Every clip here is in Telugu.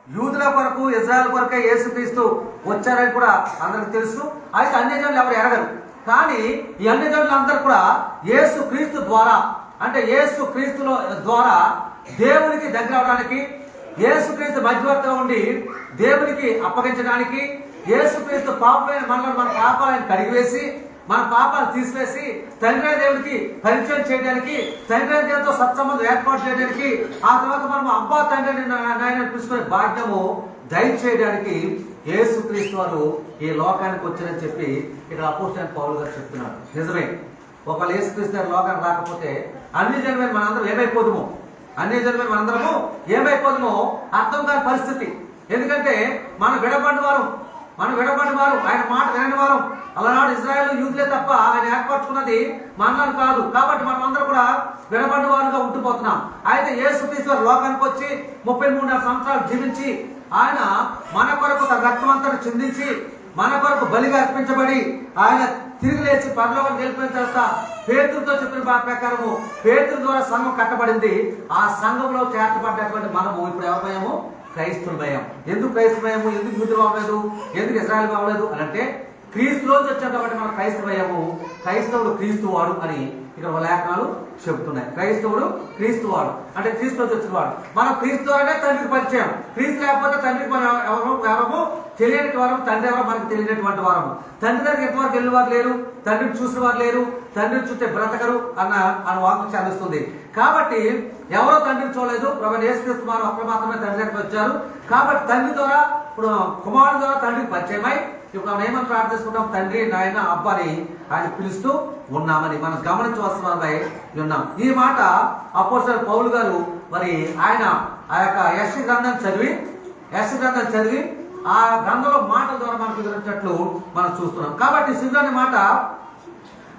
యూదుల కొరకు ఇజ్రాయెల్ కొరకే యేసుక్రీస్తు వచ్చారని కూడా అందరికి తెలుసు. అయితే అన్యజనులు ఎవరు ఎరగరు. కానీ ఈ అన్యజనులందరూ కూడా యేసుక్రీస్తు ద్వారా, అంటే యేసుక్రీస్తులో ద్వారా దేవునికి దగ్గర అవడానికి, యేసుక్రీస్తు మధ్యవర్తిగా ఉండి దేవునికి అప్పగించడానికి, యేసుక్రీస్తు పాపమైన మనల్ని మన పాపాలను కడిగివేసి మన పాపాలు తీసివేసి తండ్రి దేవుడికి పరిచయం చేయడానికి, తండ్రి దేవుడితో సత్సంబంధం ఏర్పాటు చేయడానికి, ఆ తర్వాత మనం అబ్బా తండ్రిని నాయన పిలుచుకునే భాగ్యము దయచేయడానికి యేసుక్రీస్తు వారు ఈ లోకానికి వచ్చారని చెప్పి ఇక్కడ అపోస్తలుడైన పౌలు గారు చెప్తున్నారు. నిజమే, ఒకవేళ యేసుక్రీస్తు గారు లోకానికి రాకపోతే అన్ని జన్మైన మనందరం ఏమైపోదుమో, అన్ని జన్మైన మనందరము ఏమైపోదుమో అర్థం కాని పరిస్థితి. ఎందుకంటే మనం విడబడిన వారు, ఆయన మాట వినని వారు. అలనాడు ఇజ్రాయేల్ యూదులే తప్ప ఆయన ఏర్పరచుకున్నది మనలను కాదు. కాబట్టి మనం అందరూ కూడా విడబడిన వారుగా ఉండిపోతున్నాం. అయితే యేసుక్రీస్తు వారు లోకానికి వచ్చి 33 సంవత్సరాలు జీవించి ఆయన మన కొరకు తన రక్తమంతా చిందించి మన కొరకు బలిగా అర్పించబడి ఆయన తిరిగి లేచి పరలోకం గెలిపిన తర్వాత పేతురుతో చెప్పిన ప్రకారము పేతురు ద్వారా సంఘం కట్టబడింది. ఆ సంఘంలో చేర్చబడ్డటువంటి మనము ఇప్పుడు ఎవరమయ్యాము? క్రైస్తవులు భయం. ఎందుకు క్రైస్తవ భయము? ఎందుకు యూదులు బాగలేదు, ఎందుకు ఇజ్రాయెల్ బాగలేదు అని అంటే క్రీస్తులోంచి వచ్చాం కాబట్టి మనం క్రైస్తవ భయము. క్రైస్తవుడు క్రీస్తు వాడు అని ఇక్కడ లేఖనాలు చెబుతున్నాయి. క్రైస్తవుడు క్రీస్తు వాడు అంటే క్రీస్తులోంచి వచ్చిన వాడు. మనం క్రీస్తు ద్వారానే తండ్రికి పరిచయం. క్రీస్తు లేకపోతే తండ్రికి మనం ఎవరము తెలియని వారము, తండ్రి ఎవరో మనకు తెలియనటువంటి వారము. తండ్రి దగ్గర ఎంతవరకు వెళ్ళిన వారు లేరు, తండ్రిని చూసిన వారు లేరు, తండ్రిని చూస్తే బ్రతకరు అన్న వాక్యం చదివిస్తుంది. కాబట్టి ఎవరో తండ్రిని చూడలేదు, ప్రభువైన యేసుక్రీస్తు వారు అప్పుడు మాత్రమే తండ్రి దగ్గరికి వచ్చారు. కాబట్టి తండ్రి ద్వారా ఇప్పుడు కుమారుడు ద్వారా తండ్రికి పరిచయమై ఇప్పుడు మనం ఏమని ప్రార్థిస్తున్నాం? తండ్రి, నాయన, అబ్బాని ఆయన పిలుస్తూ ఉన్నామని మనం గమనించవలసినవి ఉన్నాం. ఈ మాట అపోస్తలుడైన పౌలు గారు మరి ఆయన ఆ యొక్క యెషయా గ్రంథం చదివి ఆ గ్రంథంలో మాటల ద్వారా మనకు వివరించినట్లు మనం చూస్తున్నాం. కాబట్టి సిగురు మాట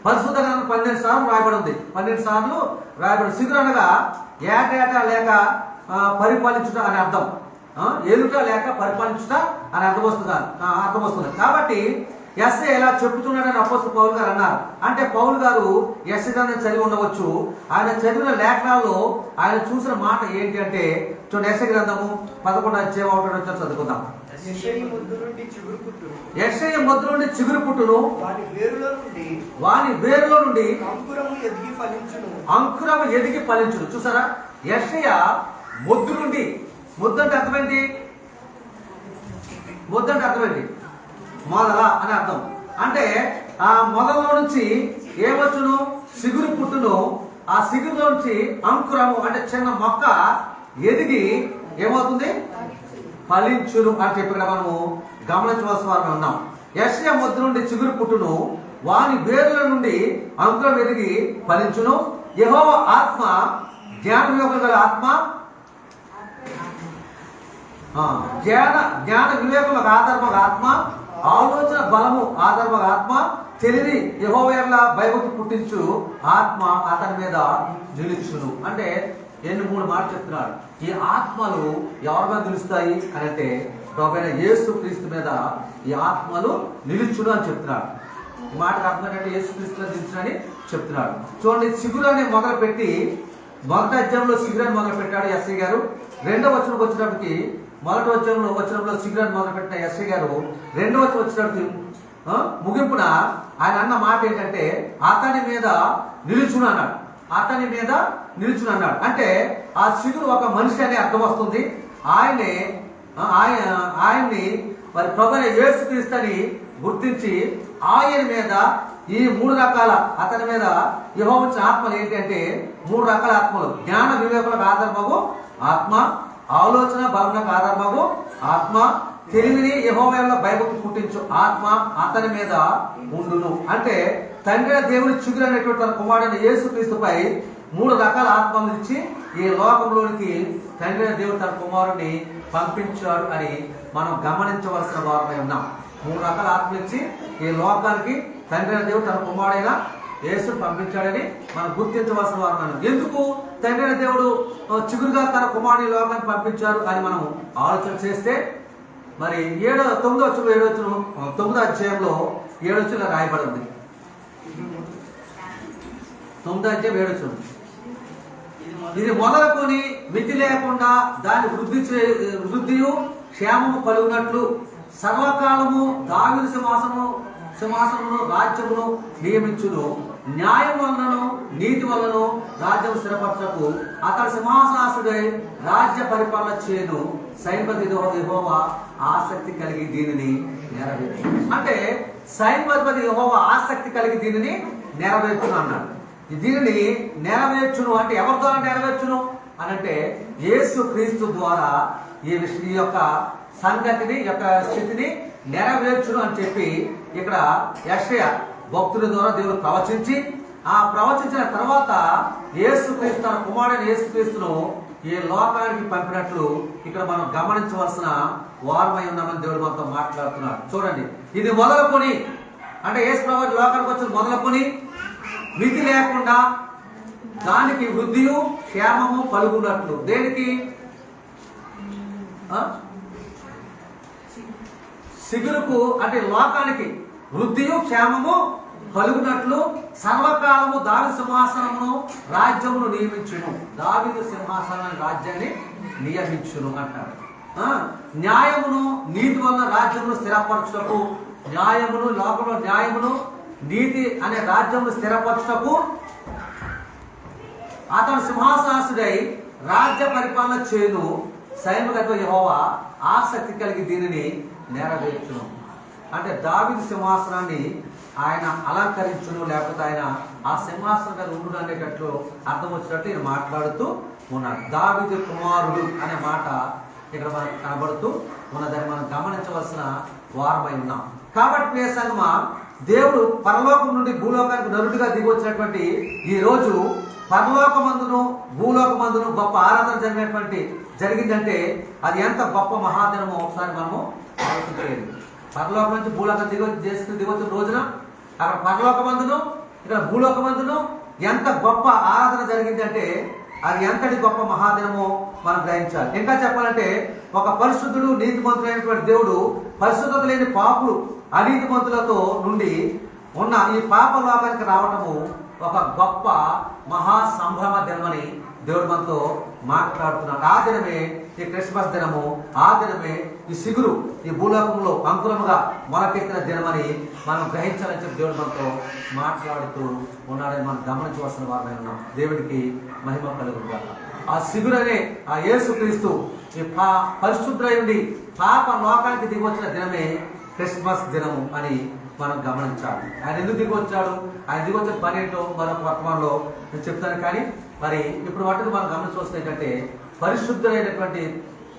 పరిశుద్ధ గ్రంథం 12 సార్లు రాయబడి ఉంది. 12 సార్లు రాయబడి. సిగురు అనగా ఏటేటా లేక పరిపాలించుట అని అర్థం. ఏలుట లేక పరిపాలించుట అని అర్థం వస్తుంది. కాబట్టి యెషయా ఎలా చెప్తున్నాడని అపోస్తలుడు పౌలు గారు అన్నారు. అంటే పౌలు గారు యెషయా గ్రంథం చదివి ఉండవచ్చు. ఆయన చదివిన లేఖనాల్లో ఆయన చూసిన మాట ఏంటి అంటే చూడండి, యెషయా గ్రంథము 11వ అధ్యాయం 1వ వచనం చదువుకుందాం. యెషయా మొద్దు నుండి చిగురు పుట్టును, వాని వేరులో నుండి అంకురము ఎదిగి ఫలించును. చూసారా, యెషయా మొద్దు నుండి, మొద్దు అంటే అర్థమేంటి? మొదల అని అర్థం. అంటే ఆ మొదల్లో నుంచి ఏమొచ్చును? సిగురు పుట్టును. ఆ సిగురులో నుంచి అంకురము అంటే చిన్న మొక్క ఎదిగి ఏమవుతుంది? ఫలించును అని చెప్పి మనము గమనించవలసిన వారు ఉన్నాం. యెషయా మొద్దు నుండి చిగురు పుట్టును, వాని వేరుల నుండి అంకురం ఎదిగి ఫలించును. యెహోవా ఆత్మ, జ్ఞాన వివేకం గల ఆత్మ, జ్ఞాన వివేకములకు ఆధారమగ ఆత్మ, ఆలోచన బలము ఆధారమగ ఆత్మ, తెలివి యెహోవా యందు భయభక్తి పుట్టించు ఆత్మ అతని మీద నిలుచును. అంటే 3 మాటలు చెప్తున్నాడు. ఈ ఆత్మలు ఎవరి మీద నిలుస్తాయి అని అంటే ప్రభువైన యేసుక్రీస్తు మీద ఈ ఆత్మలు నిలుచును అని చెప్తున్నాడు. ఈ మాటకు అర్థం ఏంటంటే యేసుక్రీస్తు మీద నిలుచునని చెప్తున్నాడు. చూడండి, సిగురాన్ని మొదలుపెట్టి మొదటి అధ్యాయంలో సిగురాన్ని మొదలు పెట్టాడు యెషయా గారు. 2వ వచనంకి వచ్చినప్పటికి మొదటి వచనంలో సిగురాన్ని మొదలుపెట్టిన యెషయా గారు 2వ వచనం వచ్చినప్పటికి ముగింపున ఆయన అన్న మాట ఏంటంటే అతని మీద నిలుచును అన్నాడు. అంటే ఆ సిగురు ఒక మనిషి అనే అర్థం వస్తుంది. ఆయన్ని మరి ప్రభువైన యేసుక్రీస్తు అని గుర్తించి ఆయన మీద ఈ 3 రకాల అతని మీద యెహోవా ఉంచిన ఆత్మలు ఏంటంటే 3 రకాల ఆత్మలు. జ్ఞాన వివేకులకు ఆధారమగు ఆత్మ, ఆలోచన బలములకు ఆధారమగు ఆత్మ, తెలివిని యెహోవా యందు భయభక్తి పుట్టించు ఆత్మ అతని మీద ఉండును. అంటే తండ్రి దేవుని చిగురు అనేటువంటి తన కుమారుడైన యేసుక్రీస్తుపై 3 రకాల ఆత్మలు ఇచ్చి ఈ లోకంలోనికి తండ్రి దేవుడు తన కుమారుడిని పంపించాడు అని మనం గమనించవలసిన వారమై ఉన్నాం. 3 రకాల ఆత్మలు ఇచ్చి ఈ లోకానికి తండ్రి దేవుడు తన కుమారుడైన యేసుని పంపించాడని మనం గుర్తించవలసిన వారు ఉన్నాం. ఎందుకు తండ్రి దేవుడు చిగురుగా తన కుమారుని లోకానికి పంపించారు అని మనం ఆలోచన చేస్తే మరి 9వ అధ్యాయంలో 7వ వచనంలో రాయబడి ఉంది. 9వ అధ్యాయం 7వ వచనం. ఇది మొదలుకొని మితి లేకుండా దాని వృద్ధియు క్షేమము కలుగునట్లు సర్వకాలము దావీదు సింహాసనమును రాజ్యమును నియమించును. న్యాయం వలనను నీతి వలన రాజ్యం స్థిరపరచకు అతడు సింహాసనాసుడై రాజ్య పరిపాలన చేయను. సైన్యపతి యెహోవా ఆసక్తి కలిగి దీనిని నెరవేర్చు. అంటే సైన్యపతి యెహోవా ఆసక్తి కలిగి దీనిని నెరవేర్చును అన్నాడు. దీనిని నెరవేర్చును అంటే ఎవరి ద్వారా నెరవేర్చును అని అంటే యేసు క్రీస్తు ద్వారా ఈ యొక్క సంగతిని యొక్క స్థితిని నెరవేర్చును అని చెప్పి ఇక్కడ యెషయా భక్తుల ద్వారా దేవుడు ప్రవచించి, ఆ ప్రవచించిన తర్వాత యేసుక్రీస్తు తన కుమారుడైన యేసుక్రీస్తును ఈ లోకానికి పంపినట్లు ఇక్కడ మనం గమనించవలసిన వారమై ఉన్నామని దేవుడు మనతో మాట్లాడుతున్నాడు. చూడండి, ఇది మొదలుకొని అంటే యేసు ప్రభువు లోకానికి వచ్చిన మొదలుకొని మితి లేకుండా దానికి వృద్ధియు క్షేమము కలుగునట్లు. దేనికి? సిగురుకు అంటే లోకానికి వృద్ధియు క్షేమము కలుగునట్లు సర్వకాలము దావీదు సింహాసనమును రాజ్యమును నియమించును. దావీదు సింహాసనాన్ని రాజ్యాన్ని నియమించును అంటాడు. న్యాయమును నీతి వలన రాజ్యమును స్థిరపరచుటకు, న్యాయమును లోకంలో న్యాయమును నీతి అనే రాజ్యమును స్థిరపరచుటకు అతను సింహాసనాసుడై రాజ్య పరిపాలన చేయును. సైన్యములతో యెహోవా ఆసక్తి కలిగి దీనిని నెరవేర్చును. అంటే దావీదు సింహాసనాన్ని ఆయన అలంకరించును, లేకపోతే ఆయన ఆ సింహాసనం మీద ఉండును అనేటట్లు అర్థం వచ్చినట్టు ఈయన మాట్లాడుతూ ఉన్నాడు. దావీదు కుమారుడు అనే మాట ఇక్కడ మనకు కనబడుతూ ఉన్నదని మనం గమనించవలసిన వారమై ఉన్నాం. కాబట్టి ప్రియ సంగమా, దేవుడు పరలోకం నుండి భూలోకానికి నరుడుగా దిగి వచ్చినటువంటి ఈ రోజు పరలోకమందును భూలోకమందును గొప్ప ఆరాధన జరిగిందంటే అది ఎంత గొప్ప మహాదినమో ఒకసారి మనము ఆలోచించలేదు. పరలోకం నుంచి భూలోకం దిగొచ్చిన రోజున అక్కడ పరలోకమందును ఇక్కడ భూలోకమందును ఎంత గొప్ప ఆరాధన జరిగిందంటే అది ఎంతటి గొప్ప మహాదినమో మనం గ్రహించాలి. ఇంకా చెప్పాలంటే ఒక పరిశుద్ధుడు నీతిమంతుడైనటువంటి దేవుడు పరిశుద్ధత లేని పాపులు అనీతిమంతులతో నుండి ఉన్న ఈ పాప లోకానికి రావటము ఒక గొప్ప మహా సంభ్రమ దినమని దేవుడు మనతో మాట్లాడుతున్నాడు. ఆ దినమే ఈ క్రిస్మస్ దినము, ఆ దినమే ఈ సిగురు ఈ భూలోకంలో అంకురముగా మొలకెత్తిన దినమని మనం గ్రహించాలని చెప్పి దేవుడు మనతో మాట్లాడుతూ ఉన్నాడని మనం గమనించవలసిన వారమై ఉన్నాం. దేవుడికి మహిమ కలుగుగాక. ఆ సిగురు అనే ఆ యేసుక్రీస్తు ఈ పరిశుద్ధుడై ఉండి పాప లోకానికి దిగి వచ్చిన దినమే క్రిస్మస్ దినము అని మనం గమనించాలి. ఆయన ఎందుకు దిగి వచ్చాడు, ఆయన దిగి వచ్చిన పని ఏంటో మరొక వర్తమానంలో నేను చెప్తాను. కానీ మరి ఇప్పుడు వాటిని మనం గమనించవలసిన ఏంటంటే పరిశుద్ధులైనటువంటి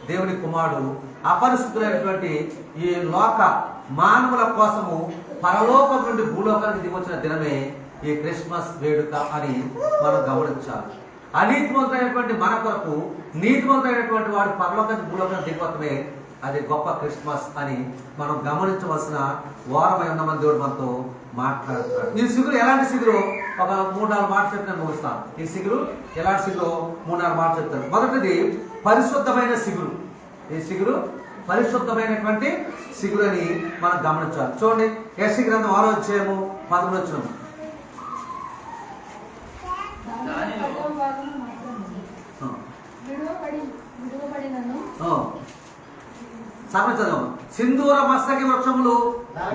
దేవుని కుమారుడు అపరిశుద్ధులైనటువంటి ఈ లోక మానవుల కోసము పరలోకం నుండి భూలోకానికి దిగొచ్చిన దినమే ఈ క్రిస్మస్ వేడుక అని మనం గమనించాలి. అనీతిమంతులైనటువంటి మన కొరకు నీతిమంతులైనటువంటి వాడు పరలోకానికి భూలోకానికి దిగొత్తమే అది గొప్ప క్రిస్మస్ అని మనం గమనించవలసిన వారమై ఉన్నామని దేవుడు మనతో మాట్లాడుతున్నాడు. ఈ సిగురు ఎలాంటి సిగురు ఒక 3-4 మాటలు చెప్పి నేను ముగిస్తాను. ఈ సిగురు ఎలాంటి సిగురు 3-4 మాటలు చెప్తాను. మొదటిది పరిశుద్ధమైన సిగురు. ఈ సిగురు పరిశుద్ధమైనటువంటి సిగురు అని మనం గమనించాలి. చూడండి, యెషయా గ్రంథం 6వ అధ్యాయము 11వ వచనం. సింధూర మస్తకి వృక్షములు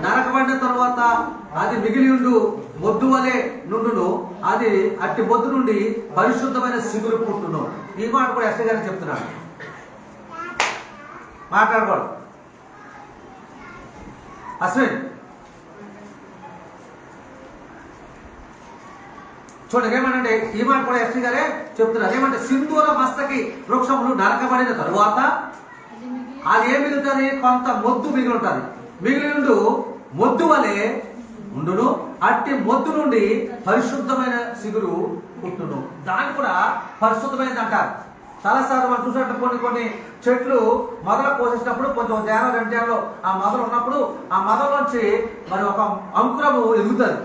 నరకబడిన తరువాత అది మిగిలి ఉండు మొద్దు వలె నుండును, అది అట్టి మొద్దు నుండి పరిశుద్ధమైన సిగురు పుట్టును. ఈ మాట కూడా యెషయా గారు చెప్తున్నాడు. మాట్లాడకూడదు అశ్విన్. చూడండి ఏమంటే ఈ మాట కూడా యెషయా గారే చెప్తున్నారు. ఏమంటే సింధూర మస్తకి వృక్షములు నరకబడిన తరువాత అది ఏం మిగులుతుంది, కొంత మొద్దు మిగిలి ఉంటుంది. మిగిలి ఉండు మొద్దు వలె ఉండును, అట్టి మొద్దు నుండి పరిశుద్ధమైన సిగురు పుట్టును. దాన్ని కూడా పరిశుద్ధమైనది అంటారు. చాలాసార్లు మనం చూసినట్టు కొన్ని చెట్లు మొదలు పోసేసినప్పుడు కొంచెం 1-2 ఏళ్ళు ఆ మొదలు ఉన్నప్పుడు ఆ మొదలోంచి మరి ఒక అంకురము ఎగురుతుంది,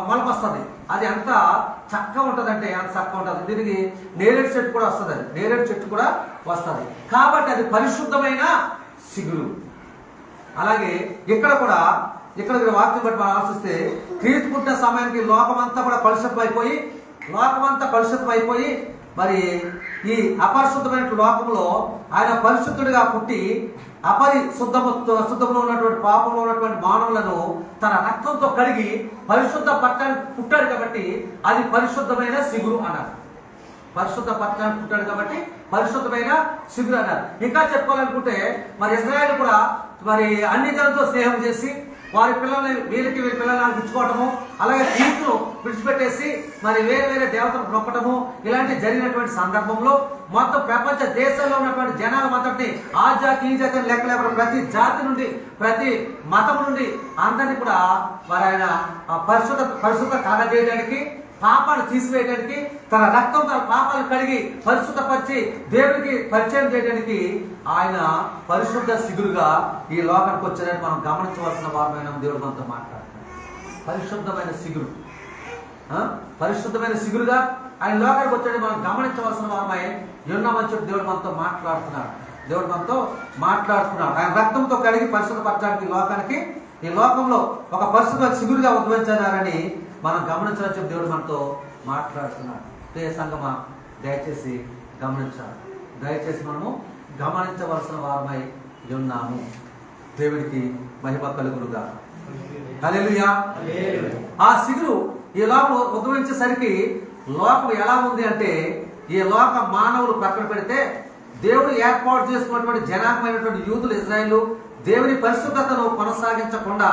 మొలకొస్తుంది. అది ఎంత చక్కగా ఉంటుందంటే ఎంత చక్కగా ఉంటుంది. దీనికి నేరేడు చెట్టు కూడా వస్తుంది, నేరేడు చెట్టు కూడా వస్తుంది. కాబట్టి అది పరిశుద్ధమైన సిగురు. అలాగే ఇక్కడ కూడా ఇక్కడ వాక్యం బట్టి మనం ఆలోచిస్తే క్రీస్తు పుట్టిన సమయానికి లోకమంతా కూడా కలుషితం అయిపోయి మరి ఈ అపరిశుద్ధమైన లోకంలో ఆయన పరిశుద్ధుడిగా పుట్టి శుద్ధంలో ఉన్నటువంటి పాపంలో ఉన్నటువంటి మానవులను తన రక్తంతో కడిగి పరిశుద్ధ పట్టణానికి పుట్టాడు కాబట్టి అది పరిశుద్ధమైన సిగురు అన్నారు. పరిశుద్ధ పట్టణానికి పుట్టాడు కాబట్టి పరిశుద్ధమైన సిగురు అన్నారు. ఇంకా చెప్పుకోవాలనుకుంటే మరి ఇజ్రాయేల్ కూడా మరి అన్ని జనులతో స్నేహం చేసి వారి పిల్లల్ని వీరి పిల్లలను ఇచ్చుకోవటము, అలాగే క్రీస్తును విడిచిపెట్టేసి మరి వేరే వేరే దేవతలకు నొక్కటము, ఇలాంటి జరిగినటువంటి సందర్భంలో మొత్తం ప్రపంచ దేశాల్లో ఉన్నటువంటి జనాల మొదటి ఆ జాతి ఈ జాతి లెక్క లేకుండా ప్రతి జాతి నుండి ప్రతి మతం నుండి అందరినీ కూడా మరి ఆయన పరిశుద్ధ కలగజేయడానికి, పాపాలు తీసివేయడానికి, తన రక్తం తన పాపాలు కడిగి పరిశుద్ధపరిచి దేవుడికి పరిచయం చేయడానికి ఆయన పరిశుద్ధ సిగురుగా ఈ లోకానికి వచ్చారని మనం గమనించవలసిన వారమైన దేవుడు మనతో మాట్లాడుతున్నాడు. పరిశుద్ధమైన సిగురు, పరిశుద్ధమైన సిగురుగా ఆయన లోకానికి వచ్చాడని మనం గమనించవలసిన వారమై ఉన్నామని చెప్పి దేవుడు మనతో మాట్లాడుతున్నాడు. ఆయన రక్తంతో కడిగి పరిశుద్ధపరచడానికి లోకానికి ఈ లోకంలో ఒక పరిశుద్ధ సిగురుగా ఉద్భవించారని మనం గమనించాలని చెప్పి దేవుడు మనతో మాట్లాడుతున్నాడు. ప్రియ సంగమా, దయచేసి గమనించాలి. దయచేసి మనము గమనించవలసిన వారమై ఉన్నాము. దేవుడికి మహిమ కలుగునుగా. హల్లెలూయా. ఆ సిగురు ఈ లోకం ఉద్భవించేసరికి లోకం ఎలా ఉంది అంటే, ఈ లోక మానవులు పక్కన పెడితే దేవుడు ఏర్పాటు చేసుకున్నటువంటి జనాంగమైనటువంటి యూదులు ఇజ్రాయేలు దేవుని పరిశుద్ధతను కొనసాగించకుండా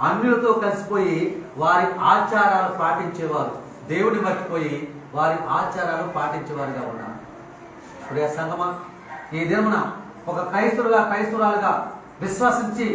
అన్యులతో కలిసిపోయి వారి ఆచారాలు పాటించేవారు. దేవుని మర్చిపోయి వారి ఆచారాలు పాటించేవారుగా ఉన్నారు. ప్రియ సంగమా, ఈ దినమున ఒక క్రైస్తవురాలుగా విశ్వసించి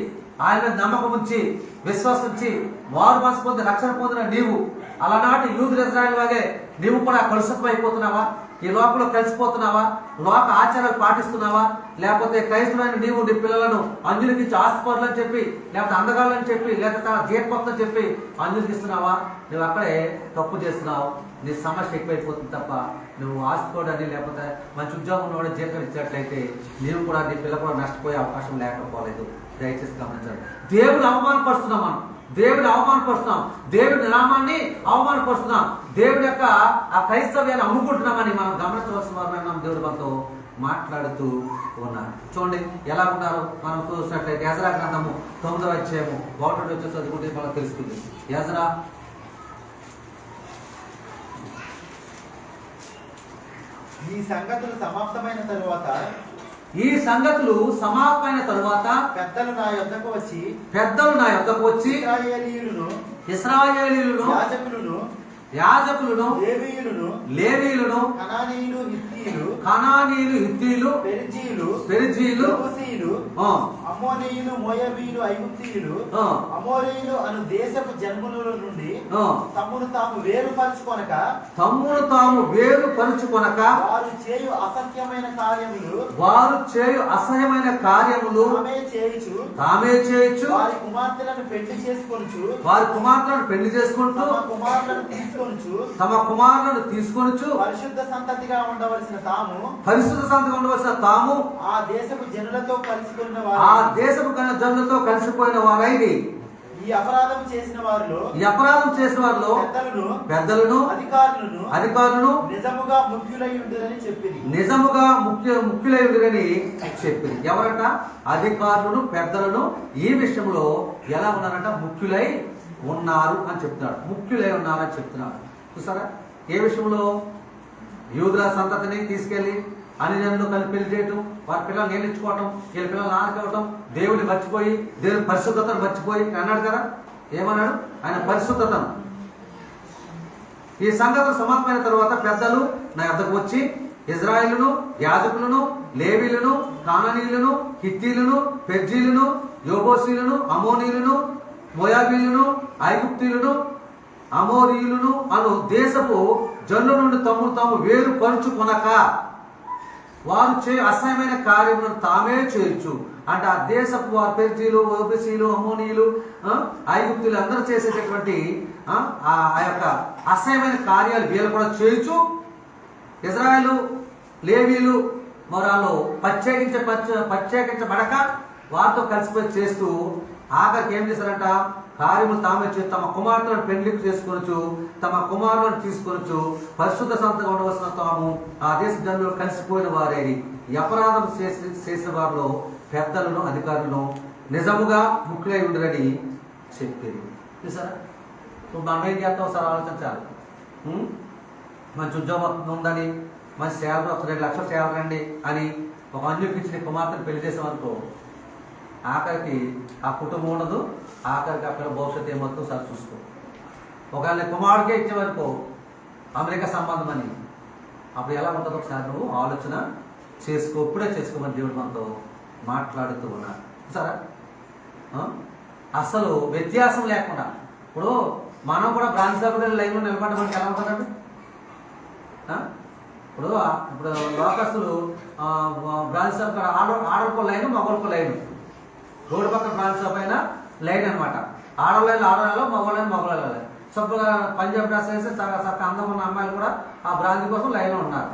ఆయన మీద నమ్మకం ఉంచి విశ్వసించి వారు మనసు పొంది రక్షణ పొందిన నీవు అలనాటి యూదులు ఇజ్రాయేల్ లాగే నీవు కూడా కలుషితమైపోతున్నావా? ఈ లోపల కలిసిపోతున్నావా? లోక ఆచారాలు పాటిస్తున్నావా? లేకపోతే క్రైస్తవులైన నీవు నీ పిల్లలను అంజులకి ఇచ్చి ఆస్తిపరులని చెప్పి, లేకపోతే అందగాళ్ళని చెప్పి, లేకపోతే తన జీతపత్ని చెప్పి అంజులకి ఇస్తున్నావా? నువ్వు అక్కడే తప్పు చేస్తున్నావు. నీ సమస్య ఎక్కువైపోతుంది తప్ప నువ్వు ఆస్తిపోడని లేకపోతే మంచి ఉద్యోగంలో కూడా జీతం ఇచ్చినట్లయితే నీవు కూడా నీ పిల్ల కూడా నష్టపోయే అవకాశం లేకపోలేదు. దయచేసి గమనించాలి. దేవుని అవమానపరుస్తున్నాం, మనం దేవుని అవమానపరుస్తున్నాం, దేవుని నామాన్ని అవమానపరుస్తున్నాం, దేవుడి యొక్క ఆ క్రైస్తవ్యాన్ని అమ్ముకుంటున్నామని మనం గమనించవలసిన వారమైన దేవుడు మనతో మాట్లాడుతూ ఉన్నారు. చూడండి ఎలా ఉన్నారు. మనం చూసినట్లయితే యెజ్రా గ్రంథము 9వ అధ్యాయము 1 వచ్చి చదువుకుంటే మనకు తెలుస్తుంది. యెజ్రా ఈ సంగతులు సమాప్తమైన తరువాత పెద్దలు నా యొద్దకు వచ్చి ఇశ్రాయేలీయులను యాజకులను లేవీయులను కనానీయులు హిత్తీయులు పెరిజీయులు అమోనీయులు మోయాబీయులు ఐగుప్తీయులు అమోరీయులు అను దేశపు జన్ముల నుండి తమ్మును తాము వేరుపరుచుకొనక వారు చేయు అసహ్యమైన కార్యములు తామే చేయుచు వారి కుమార్తెలను పెళ్లి చేసుకొనుచు తమ కుమారులను తీసుకొనుచు పరిశుద్ధ సంతతిగా ఉండవలసిన తాము ఆ దేశపు జనులతో కలిసిపోయిన వారైది. ఈ అపరాధం చేసిన వారిలో పెద్దలను అధికారులను నిజముగా ముఖ్యులై ఉండురని చెప్పింది. ఎవరంట? అధికారులను పెద్దలను ఈ విషయంలో ఎలా ఉన్నారంట? ముఖ్యులై ఉన్నారు అని చెప్తున్నాడు. చూసారా? ఏ విషయంలో? యూదుల సంతతిని తీసుకెళ్లి అన్ని జనులు కలిసి పెళ్లి చేయటం, వారి పిల్లలు నేర్చుకోవటం, వీళ్ళ పిల్లలు నానకపోవటం, దేవుని మర్చిపోయి దేవుని పరిశుద్ధతను మర్చిపోయి అన్నాడు కదా. ఏమన్నాడు ఆయన? పరిశుద్ధతను. ఈ సంగతులు సమాప్తమైన తరువాత పెద్దలు నా యొద్దకు వచ్చి ఇజ్రాయేలును యాజకులను లేవీయులను కానానీయులను హిత్తీయులను పెర్జీయులను యోబోసీయులను అమోనీయులను మోయాబీయులను ఐగుప్తీయులను అమోరీయులను అను దేశపు జనుల నుండి తాము వేరుపరుచుకొనక వారు చేయు అసహ్యమైన కార్యములను తామే చేయొచ్చు. అంటే ఆ దేశపు వారు పెర్జీలు, ఓబీసీలు, అమోనీయులు, ఐగుప్తులు అందరూ చేసేటటువంటి ఆ యొక్క అసహ్యమైన కార్యాలు వీళ్ళు కూడా చేయొచ్చు. ఇజ్రాయేలు లేవీయులు మరాలు ప్రత్యేకించబడక వారితో కలిసిపోయి చేస్తూ ఆఖరికి ఏం చేశారంట, కార్యములు తామే చేసి తమ కుమార్తెలను పెళ్లికి చేసుకొనొచ్చు, తమ కుమారులను తీసుకొనొచ్చు, పరిశుద్ధ సంతగా ఉండవలసిన తాము ఆ దేశ జనులు కలిసిపోయిన వారేది. ఈ అపరాధం చేసిన వారిలో పెద్దలను అధికారులను నిజముగా ముఖ్యులై ఉండరని చెప్పేది. చూసారా, ఇప్పుడు మనం ఏం చేస్తాం ఒకసారి ఆలోచించాలి. మంచి ఉద్యోగం ఉందని, మంచి శాలరీ, ఒక 2 లక్షల శాలరీ అండి అని ఒక అన్యుకి ఇచ్చిన కుమార్తెను పెళ్లి చేసామనుకో, ఆఖరికి ఆ కుటుంబం ఉండదు, ఆఖరికి ఆ పిల్ల భవిష్యత్తు ఏమవుతుందో సార్ చూసుకో. ఒకవేళ కుమారుడికే ఇచ్చేవరకు అమెరికా సంబంధం అని, అప్పుడు ఎలా ఉంటుందో ఒకసారి నువ్వు ఆలోచన చేసుకో. ఇప్పుడే చేసుకోమని దేవుడు మనతో మాట్లాడుతూ ఉన్నాడు. సరే, అసలు వ్యత్యాసం లేకుండా ఇప్పుడు మనం కూడా బ్రాంచ్ సభ్యులు లైన్లో నిలబడడానికి ఎలా ఉంటుందండి? ఇప్పుడు లోకస్తులు బ్రాంచ్ సభ ఆడవాళ్ళకో లైన్, మగవాళ్ళకో లైన్, రోడ్డు పక్కన బ్రాంచ్ సభ అయినా లైన్ అనమాట. ఆడవాళ్ళు ఆడవాళ్ళు, మగవాళ్ళు మగవాళ్ళు. సబ్బుగా పంజాబ్ డ్రెస్ వేసి చక్క అందం ఉన్న అమ్మాయిలు కూడా ఆ బ్రాంచ్ కోసం లైన్లో ఉన్నారు.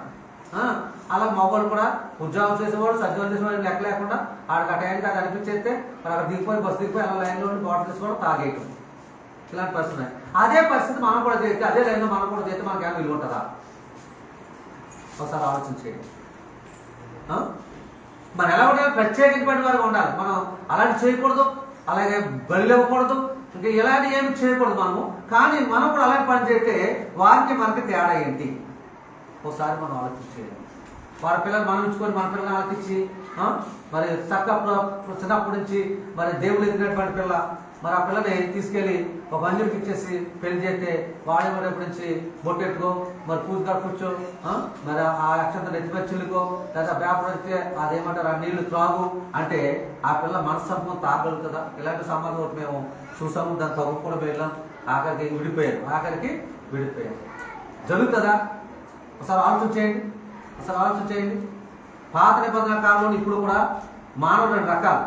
అలా మగవాళ్ళు కూడా ఉద్యోగం చేసేవాడు, సద్యోగం చేసేవాడు లెక్క లేకుండా ఆడికి ఆ టైంకి అది అనిపించేస్తే మరి అక్కడ దిగిపోయి బస్సు దిగిపోయి అలా లైన్లో ఉండి బాటిల్ తీసుకోవడం, తాగేయటం, ఇలాంటి పరిస్థితి. అదే పరిస్థితి మనం కూడా చేస్తే, అదే లైన్లో మనం కూడా చేస్తే మనకి ఏమైనా విలువ ఉంటుందా? ఒకసారి ఆలోచించేయండి. మనం ఎలా ఉండాలి? ప్రత్యేకించబడిన వారికి ఉండాలి. మనం అలాంటి చేయకూడదు, అలాగే బలి ఇవ్వకూడదు, ఇంకా ఇలాంటి ఏమి చేయకూడదు మనము. కానీ మనం కూడా అలాంటి పని చేస్తే వారికి మనకి తేడా ఏంటి ఒకసారి మనం ఆలోచించేయాలి. వారి పిల్లలు మనం ఇచ్చుకొని మన పిల్లల్ని ఆలోచించి మరి చిన్నప్పటి నుంచి మరి దేవుడు ఎదిగినటువంటి పిల్ల, మరి ఆ పిల్లని తీసుకెళ్ళి ఒక అంజుడికి ఇచ్చేసి పెళ్లి చేస్తే వాడే మరి రేపు నుంచి బొట్టెట్టుకో, మరి పూజగా కూర్చో, మరి ఆ అక్షంత నెత్తిపై చిల్లుకో, లేదా పేపర్ వస్తే అదేమంటారు ఆ నీళ్లు త్రాగు అంటే ఆ పిల్ల మనస్సంపం తాగలుగుతుందా? ఇలాంటి సంబంధం ఒకటి మేము చూసాము, దాన్ని తగ్గు కూడా వెళ్ళాం, ఆఖరికి విడిపోయారు. జరుగుతుందా? ఒకసారి ఆలోచించేయండి. పాత నిబంధన కాలంలో ఇప్పుడు కూడా మానవుడు 2 రకాలు: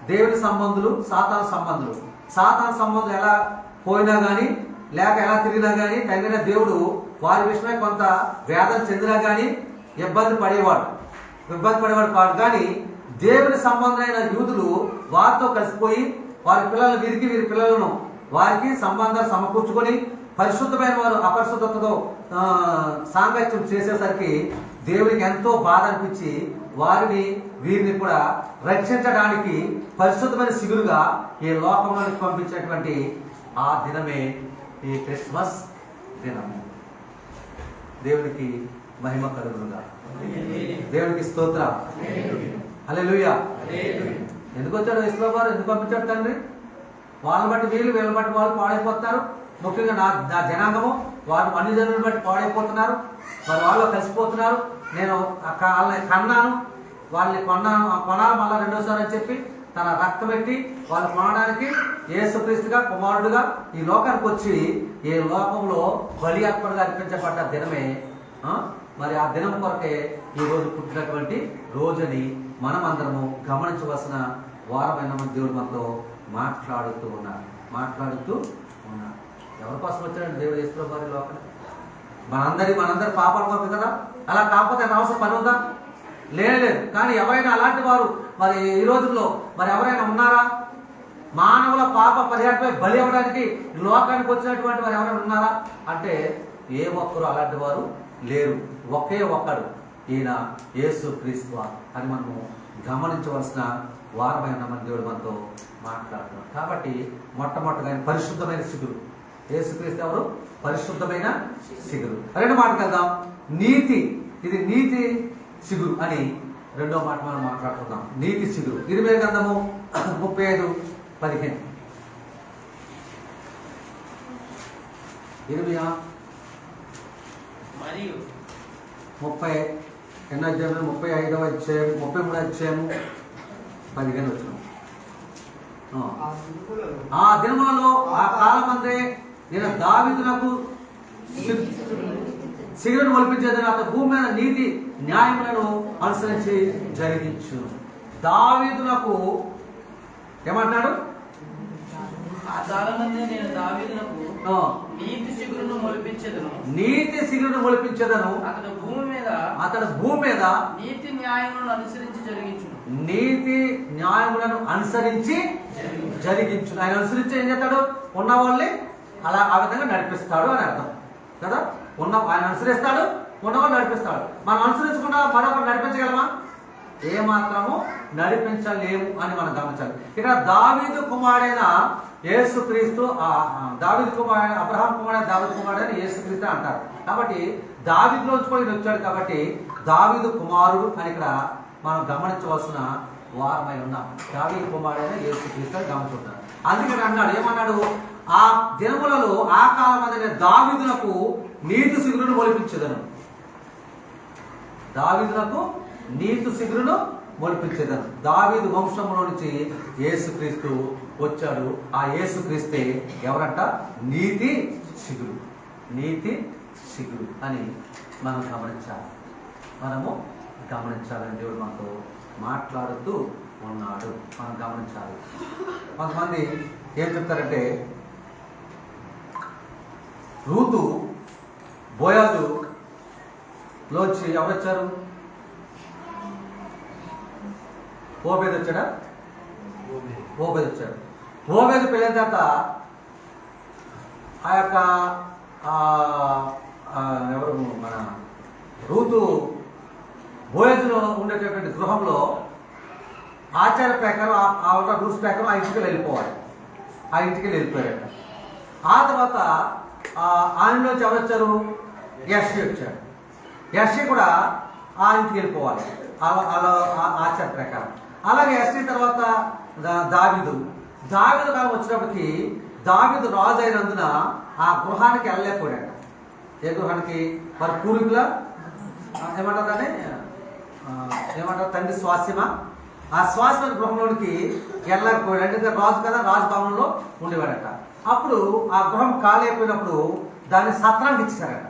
దేవుని సంబంధులు, సాతాను సంబంధులు. సాతాను సంబంధులు ఎలా పోయినా కానీ, లేక ఎలా తిరిగినా కానీ, తగిన దేవుడు వారి విషయమై కొంత వేదన చెందినా కానీ ఇబ్బంది పడేవాడు కాదు. కానీ దేవుని సంబంధమైన యూదులు వారితో కలిసిపోయి వారి పిల్లలు వీరి పిల్లలను వారికి సంబంధాలు సమకూర్చుకొని పరిశుద్ధమైన వారు అపరిశుద్ధతతో సాంగత్యం చేసేసరికి దేవునికి ఎంతో బాధ అనిపించి వీరిని కూడా రక్షించడానికి పరిశుద్ధమైన సిగురుగా ఈ లోకంలోకి పంపించేటువంటి ఆ దినమే ఈ క్రిస్మస్ దినము. దేవునికి మహిమ కలుగునుగా. దేవునికి స్తోత్రం. హల్లెలూయా. ఎందుకు వచ్చాడు యేసుప్రభువు వారు? ఎందుకు పంపించాడు తండ్రి? వాళ్ళని బట్టి వీళ్ళని బట్టి వాళ్ళు పాడైపోతున్నారు. ముఖ్యంగా నా జనాంగము వారు అన్ని జనులను బట్టి పాడైపోతున్నారు. మరి వాళ్ళు కలిసిపోతున్నారు. నేను వాళ్ళని కన్నాను, వాళ్ళని కొనాలి మళ్ళీ రెండోసారి అని చెప్పి తన రక్తం పెట్టి వాళ్ళు కొనడానికి యేసుక్రీస్తుగా కుమారుడుగా ఈ లోకానికి వచ్చి ఈ లోకంలో బలి అర్పణగా అర్పించబడ్డ దినమే. మరి ఆ దినం కొరకే ఈ రోజు పుట్టినటువంటి రోజుని మనం అందరము గమనించవలసిన వారమైన దేవుడు మనతో మాట్లాడుతూ ఉన్నాడు. ఎవరి కోసం వచ్చాడండి దేవుడు? యేసుప్రభువు వారి లోకం మనందరి పాపాల కొరకు కదా. అలా కాకపోతే అవసరం పని ఉందా? లేదు. కానీ ఎవరైనా అలాంటి వారు మరి ఈ రోజుల్లో మరి ఎవరైనా ఉన్నారా? మానవుల పాప పరిహారపై బలి అవ్వడానికి లోకానికి వచ్చినటువంటి వారు ఎవరైనా ఉన్నారా అంటే ఏ ఒక్కరు అలాంటి వారు లేరు. ఒకే ఒక్కడు, ఈయన యేసుక్రీస్తు అని మనము గమనించవలసిన వారమైన మన దేవుడు మనతో మాట్లాడుతున్నాడు. కాబట్టి మొట్టమొదటిగా ఆయన పరిశుద్ధమైన సిగురు. యేసుక్రీస్తు ఎవరు? పరిశుద్ధమైన సిగురు. రెండో మాటకి వెళ్దాం. నీతి, ఇది నీతి సిగురు అని రెండో మాట మనం మాట్లాడుకుందాం. నీతి సిగురు. ఇరిమియా గ్రంథము 35:15. ఇరిమియా 35వ అధ్యాయం 33వ అధ్యాయం 15 వచ్చిన. ఆ దినములలో ఆ కాలమందే నేను దావీదునకు సిగురును ఒలిపించేదని అతను భూమి మీద నీతి న్యాయములను అనుసరించి జరిగించు. దావీదునకు ఏమంటున్నాడు? ఆ కాలమందే నేను దావీదునకు నీతి సిగురును మొలిపించెదను. అతడు భూమి మీద నీతి న్యాయములను అనుసరించి జరిగించు. ఆయన అనుసరించి ఏం చేస్తాడు? ఉన్న వాళ్ళని అలా ఆ విధంగా నడిపిస్తాడు అని అర్థం కదా. ఆయన అనుసరిస్తాడు, ఉన్నవాళ్ళు నడిపిస్తాడు. మనం అనుసరించకుండా మరొకరు నడిపించగలమా? ఏమాత్రము నడిపించలేము అని మనం గమనించాలి. ఇక్కడ దావీదు కుమారుడైన యేసుక్రీస్తు, దావీదు కుమారుడైన అబ్రహాం కుమారుడైన దావీదు కుమారుడైన యేసుక్రీస్తు అంటారు. కాబట్టి దావీదులోంచి కూడా ఈయన వచ్చాడు కాబట్టి దావీదు కుమారుడు అని ఇక్కడ మనం గమనించవలసిన వారమై ఉన్నాం. దావీదు కుమారుడైన యేసుక్రీస్తు అని గమనించుకుంటారు. అందుకని అన్నాడు, ఏమన్నాడు? ఆ దినములలో ఆ కాలం దావీదునకు నీతి శిగురును మొలిపించేదను. దావీదునకు నీతి శిగురును మొలిపించేదను. దావీదు వంశంలో నుంచి యేసుక్రీస్తు వచ్చాడు. ఆ యేసుక్రీస్తే ఎవరంట? నీతి శిగురు. నీతి శిగురు అని మనం గమనించాలి. మనము గమనించాలని దేవుడు మనతో మాట్లాడుతూ ఉన్నాడు. మనం గమనించాలి. కొంతమంది ఏం చెప్తారంటే, రూతు బోయాజు లోంచి ఎవరొచ్చారు? ఓబేదు వచ్చాడా? ఓబేదు వచ్చాడు. ఓబేదు పెళ్ళిన తర్వాత ఆ యొక్క ఎవరు మన రూతు బోయాజులో ఉండేటటువంటి గృహంలో ఆచార ప్రకారం ఆ రూల్స్ ప్రకారం ఆ ఇంటికి వెళ్ళిపోవాలి. ఆ ఇంటికి వెళ్ళిపోయాడు. ఆ తర్వాత ఆయనలోంచి ఎవరు వచ్చారు? యెష్షయి వచ్చాడు. యెష్షయి కూడా ఆ ఇంటికి వెళ్ళిపోవాలి అలా ఆచార ప్రకారం. అలాగే యెష్షయి తర్వాత దావీదు కాలం వచ్చినప్పటికీ దావీదు రాజు అయినందున ఆ గృహానికి వెళ్ళలేకపోయాడు. ఏ గృహానికి? మరి పూర్వీకుల ఏమంటారు కానీ ఏమంటారు, తండ్రి స్వాస్యమా, ఆ స్వాస్యమైన గృహంలోనికి వెళ్ళలేకపోయాడు. అంటే రాజు కదా, రాజభవనంలో ఉండేవాడట. అప్పుడు ఆ గృహం ఖాళీ అయిపోయినప్పుడు దాన్ని సత్రానికి ఇచ్చేసారట.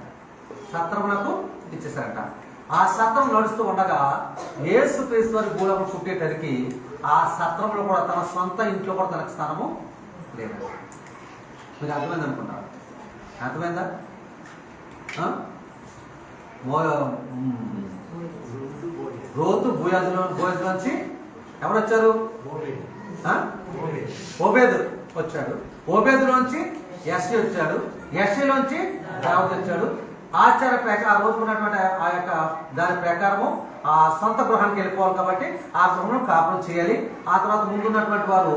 సత్రమునకు ఇచ్చేసారట. ఆ సత్రం నడుస్తూ ఉండగా యేసుక్రీస్తు వారి భూలోకం పుట్టేటరికి ఆ సత్రంలో కూడా తన సొంత ఇంట్లో కూడా తనకు స్థానము లేదు. మీకు అర్థమైంది అనుకుంటారు? అర్థమైందా? రోతు బోయాజులోంచి ఎవరు వచ్చారు? ఓబేదు వచ్చాడు. ఓబేదులోంచి యెష్షయి వచ్చాడు. యెష్షయిలోంచి దావీదు వచ్చాడు. ఆచార ప్రకారం రోజు ఉన్నటువంటి ఆ యొక్క దాని ప్రకారము ఆ సొంత గృహానికి వెళ్ళిపోవాలి కాబట్టి ఆ గృహంలో కాపురం చేయాలి. ఆ తర్వాత ముందున్నటువంటి వారు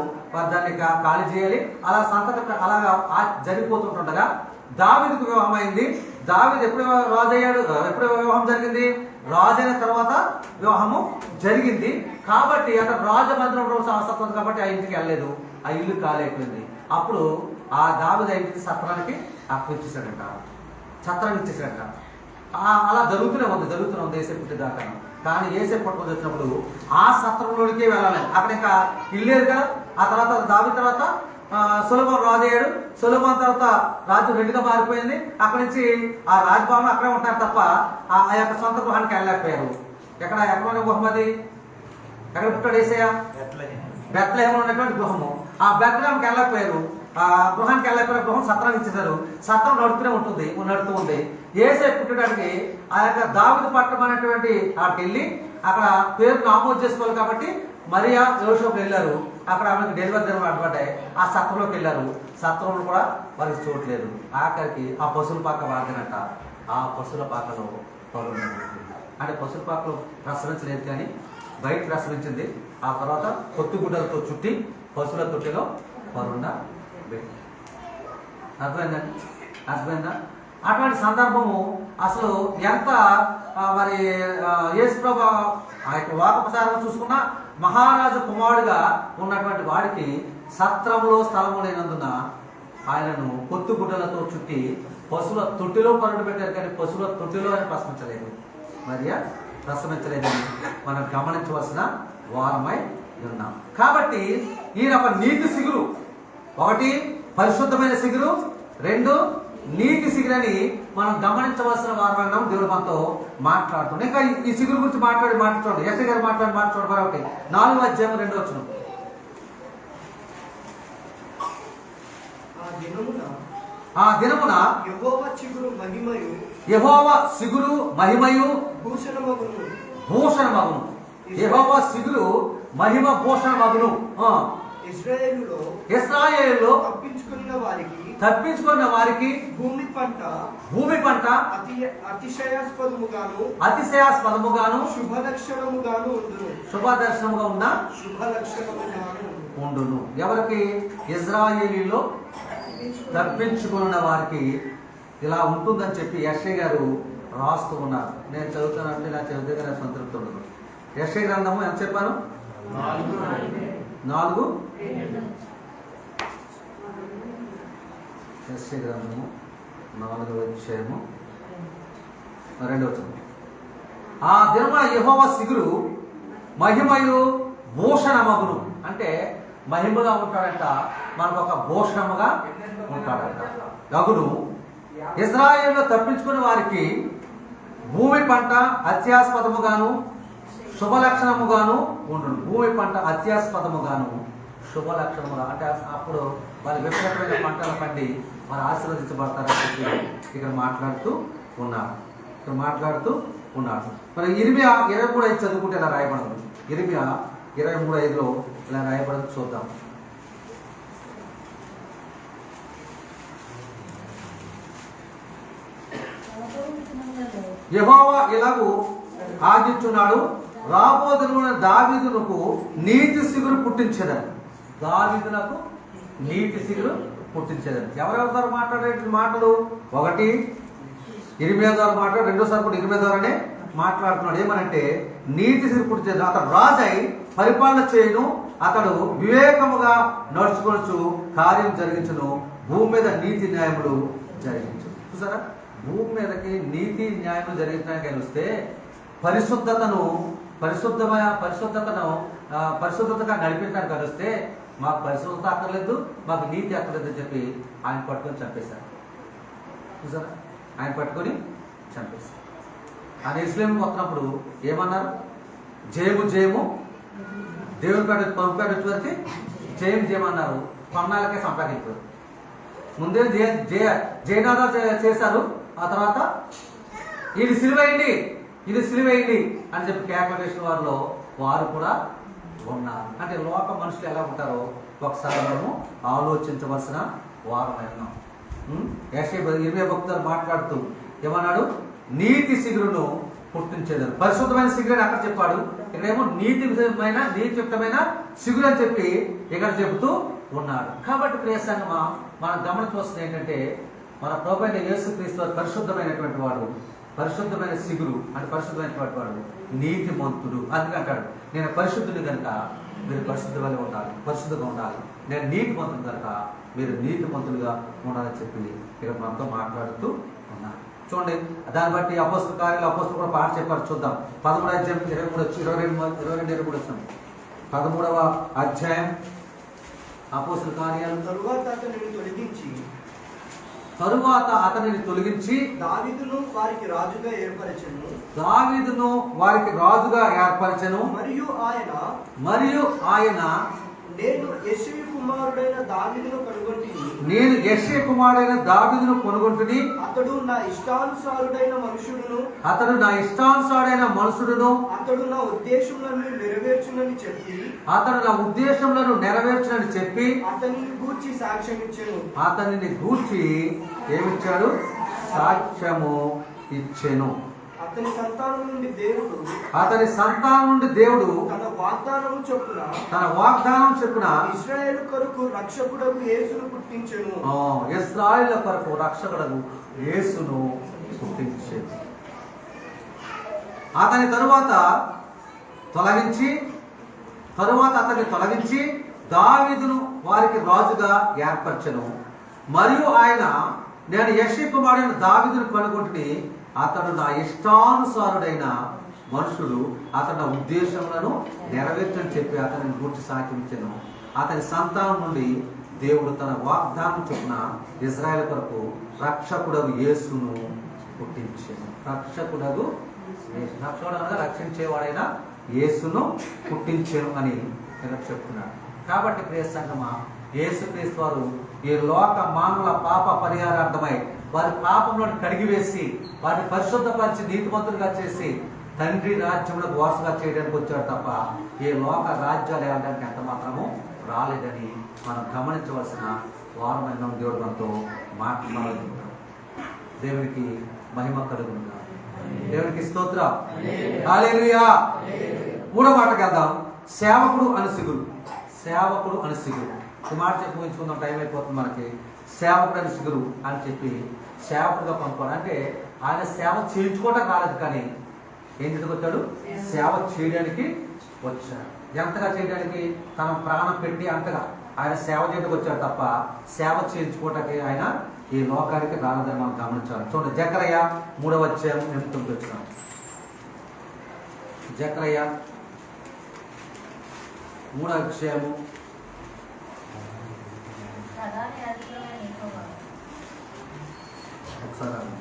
దాన్ని ఖాళీ చేయాలి. అలా అలాగా జరిగిపోతుండగా దావీదుకు వివాహం అయింది. దావీదు ఎప్పుడు రాజు అయ్యాడు? ఎప్పుడు వివాహం జరిగింది? రాజు అయిన తర్వాత వివాహము జరిగింది. కాబట్టి అక్కడ రాజమందిరం రోజు అవసరం కాబట్టి ఆ ఇంటికి వెళ్ళలేదు. ఆ ఇల్లు ఖాళీ అయిపోయింది. అప్పుడు ఆ దావీదు ఆ ఇంటికి సత్రానికి అప్పించేశాడంట. సత్రాన్ని ఇచ్చేసాడట. అలా జరుగుతూనే ఉంది ఏసే పుట్టేదాకా. కానీ ఏసే పట్టుకొని వచ్చినప్పుడు ఆ సత్రంలోనికే వెళ్ళాలి. అక్కడ ఇంకా ఇల్లేదు కదా. ఆ తర్వాత దావీదు తర్వాత సొలొమోను రాజు అయ్యాడు. సొలొమోను తర్వాత రాజ్యం రెండుగా మారిపోయింది. అక్కడి నుంచి ఆ రాజభవనం అక్కడే ఉంటారు తప్ప ఆ యొక్క సొంత గృహానికి వెళ్ళలేకపోయారు. ఎక్కడ గృహం అది? ఎక్కడ పుట్టాడు యేసయ్య? బెత్లెహేములో ఉన్నటువంటి గృహము. ఆ బెత్లెహేముకి వెళ్ళలేకపోయారు. ఆ గృహానికి వెళ్ళకపోయిన గృహం సత్రానికి ఇచ్చేసారు. సత్రం నడుతూ ఉంది. యేసయ్య పుట్టడానికి ఆ యొక్క దావీదు పట్టణం అనేటువంటి అక్కడికి వెళ్ళి అక్కడ పేరు నామోదు చేసుకోవాలి కాబట్టి మరియా యోసేపు వెళ్ళారు. అక్కడ ఆమెకి డెలివరీ దినం అడ్డుపడ్డాయి. ఆ సత్రంలోకి వెళ్ళారు. సత్రంలో కూడా వారికి చోట్లేదు. ఆఖరికి ఆ పశువుల పాక వాడినట్ట. ఆ పశువుల పాకలో పరుండ అంటే పశువుల పాకలో ప్రసరించలేదు కానీ బయట ప్రసరించింది. ఆ తర్వాత కొత్తుగుడ్డలతో చుట్టి పశువుల తొట్టిలో పరుండ పెట్టి. అర్థమైందా? అటువంటి సందర్భము అసలు ఎంత మరి యేసుప్రభు ఆ యొక్క వాకపసారం చూసుకున్నా మహారాజు కుమారుడుగా ఉన్నటువంటి వాడికి సత్రంలో స్థలము లేనందున ఆయనను కొత్తుగుడ్డలతో చుట్టి పశువుల తొట్టిలో పరుడు పెట్టారు. కానీ పశువుల తొట్టిలో అని ప్రశ్నించలేదని మనం గమనించవలసిన వారమై ఉన్నాం. కాబట్టి ఈయన ఒక నీతి సిగురు, ఒకటి పరిశుద్ధమైన సిగురు, రెండు నీతి సిగురని మనం గమనించవలసిన వారమన్నాం. దేవుడు మనతో మాట్లాడుతుంది. ఇంకా ఈ సిగురు గురించి మాట్లాడుకోండి. యెష్షయి గారు మాట్లాడు మరొకటి 4వ అధ్యాయం 2వ వచనం. ఆ దినమున యెహోవా సిగురు మహిమయు భూషణమగును. యెహోవా సిగురు మహిమ భూషణమగును. ఇశ్రాయేలులో తప్పించుకున్న వారికి భూమి పంట అతిశయాస్పదముగాను శుభదర్శనముగా ఉండును. ఎవరికి? ఇశ్రాయేలీలో తప్పించుకున్న వారికి ఇలా ఉంటుందని చెప్పి యెషయా గారు రాస్తూ ఉన్నారు. నేను చదువుతానంటే ఇలా చదివితే కానీ సంతృప్తి ఉండదు. యెషయా గ్రంథము ఎంత చెప్పాను? 4 యెషయా గ్రంథము 4వ అధ్యాయము 2వ వచనం. ఆ దినమున యెహోవా సిగురు మహిమయు భూషణమగును. అంటే మహిమగా ఉంటాడంట, మనకు ఒక భూషణముగా ఉంటాడంట. గగును ఇశ్రాయేలులో తప్పించుకున్న వారికి భూమి పంట అత్యాస్పదముగాను శుభలక్షణముగాను ఉండును. భూమి పంట అత్యాస్పదముగాను శుభలక్షణముగా అంటే అప్పుడు వాళ్ళు విపరీతమైన పంటలు పండి వారు ఆశీర్వదించబడతారని చెప్పి ఇక్కడ మాట్లాడుతూ ఉన్నారు. మరి ఇర్మియా 23 చదువుకుంటే ఇలా రాయబడదు. ఇర్మియా 23:5 ఇలా రాయబడదు, చూద్దాం. యెహోవా ఇలాగు ఆజ్ఞించున్నాడు, రాబోతున్న దావీదునకు నీతి సిగురు పుట్టించేదని. దావీదునకు నీతి సిగురు పుట్టించేదని. ఎవరెవరి మాట్లాడే మాటలు? ఒకటి ఇర్మియా ద్వారా మాట్లాడు, రెండోసారి కూడా ఇర్మియా ద్వారానే మాట్లాడుతున్నాడు. ఏమనంటే నీతి సిగురు పుట్టించేది. అతడు రాజై పరిపాలన చేయును, అతడు వివేకముగా నడుచుకొనొచ్చు, కార్యం జరిగించును, భూమి మీద నీతి న్యాయములు జరిగించు. చూసారా, భూమి మీదకి నీతి న్యాయములు జరిగించడానికి వస్తే పరిశుద్ధతగా నడిపించడానికి వస్తే మాకు పరిశుద్ధత అక్కర్లేదు, మాకు నీతి అక్కర్లేదు అని చెప్పి ఆయన పట్టుకొని చంపేశారు. చూసారా, ఆయన పట్టుకొని చంపేశారు. ఆయన ఇస్లాం వస్తున్నప్పుడు ఏమన్నారు? జయము జయము, దేవుని పేట పంపేట వచ్చి జయం అన్నారు. కొన్నాళ్ళకే సంపాదించారు. ముందే జయనాథాలు చేశారు. ఆ తర్వాత ఇది సిలువేయండి అని చెప్పి కేకలు వేసిన వారిలో వారు కూడా ఉన్నారు. అంటే లోక మనుషులు ఎలా ఉంటారో ఒకసారి మనము ఆలోచించవలసిన వారమై ఉన్నాం. యెషయా భక్తులు మాట్లాడుతూ ఏమన్నాడు? నీతి సిగురును పుట్టించేదారు. పరిశుద్ధమైన సిగురు అక్కడ చెప్పాడు, ఇక్కడేమో నీతియుక్తమైన సిగురు అని చెప్పి ఇక్కడ చెబుతూ ఉన్నాడు. కాబట్టి ప్రియ సంగమా, మనం గమనించవలసింది ఏంటంటే మన ప్రభువైన యేసుక్రీస్తు పరిశుద్ధమైనటువంటి వాడు, పరిశుద్ధమైన సిగురు అంటే పరిశుద్ధమైనటువంటి వాడు నీతిమంతుడు. అందుకంటాడు, నేను పరిశుద్ధుని కనుక మీరు పరిశుద్ధంగానే ఉండాలి, పరిశుద్ధంగా ఉండాలి. నేను నీతిమంతుడు కనుక మీరు నీతిమంతులుగా ఉండాలని చెప్పి ఇక్కడ మనతో మాట్లాడుతూ ఉన్నాను. చూడండి, దాన్ని బట్టి అపోస్తల కార్యాలు అపోస్తలు కూడా పాట చెప్పారు. చూద్దాం. 13వ అధ్యాయం 22 వచ్చాం. 13వ అధ్యాయం అపోస్తల కార్యాలు. తరువాత అతనిని తొలగించి దావీదును వారికి రాజుగా ఏర్పరచెను. మరియు ఆయన నేను యెషయి కుమారుడైన దావీదును కొనుగొంటుని, అతడు నా ఇష్టానుసారుడైన మనుషుడును, అతడు నా ఉద్దేశములను నెరవేర్చునని చెప్పి అతనిని గూర్చి సాక్ష్యం ఇచ్చెను. అతనిని గూర్చి ఏమిచ్చాడు? సాక్ష్యము ఇచ్చెను. అతని సంతానం నుండి దేవుడు తన వాగ్దానం చొప్పున ఇశ్రాయేలు కొరకు రక్షకుడగు యేసును పుట్టించెను. ఇశ్రాయేలు కొరకు రక్షకుడగు యేసును పుట్టించెను. అతని తరువాత అతన్ని తొలగించి దావీదును వారికి రాజుగా ఏర్పరచెను. మరియు ఆయన నేను యెషయా కుమారుడైన దావీదును కనుగొంటుని, అతడు నా ఇష్టానుసారుడైన మనుషుడు, అతని ఉద్దేశములను నెరవేర్చని చెప్పి అతనిని గురించి సాక్ష్యించెను. అతని సంతానం నుండి దేవుడు తన వాగ్దానం చొప్పున ఇశ్రాయేలు కొరకు రక్షకుడగు యేసును పుట్టించెను. రక్షకుడగు అనగా రక్షించేవాడైన యేసును పుట్టించెను అని నేను చెప్తున్నాడు. కాబట్టి ప్రియ సంగమా, యేసుక్రీస్తు వారు ఈ లోక మానవుల పాప పరిహారార్థమై వారి పాపంలో కడిగివేసి వారిని పరిశుద్ధపరిచి నీతిమంతులుగా చేసి తండ్రి రాజ్యంలో వారసుగా చేయడానికి వచ్చాడు తప్ప ఏ లోక రాజ్యాలు వెళ్ళడానికి ఎంత మాత్రము రాలేదని మనం గమనించవలసిన వారమైన దేవుడు మనతో మాట్లాడుతున్నాడు. దేవునికి మహిమ కలుగునుగా. దేవునికి స్తోత్రం. హల్లెలూయా. మూడో మాటకి వెళ్దాం. సేవకుడు అని సిగురు. సేవకుడు అని సిగురు. ఈ మాట చెప్పి ఊహించుకుందాం, టైం అయిపోతుంది మనకి. సేవకుడు అని సిగురు అని చెప్పి సేవకుడుగా పంపుకోవడం అంటే ఆయన సేవ చేయించుకోవడం రాలేదు, కానీ ఏం ఎందుకు వచ్చాడు? సేవ చేయడానికి వచ్చాడు. ఎంతగా చేయడానికి? తన ప్రాణం పెట్టి అంతగా ఆయన సేవ చేయడానికి వచ్చాడు తప్ప సేవ చేయించుకోవటానికి ఆయన ఈ లోకానికి రాలేదని మనం గమనించాలి. చూడండి, జకరయ్య 3వ అధ్యాయం 8 వచ్చినాం. జకరయ్య 3వ అధ్యాయము ఒకసారి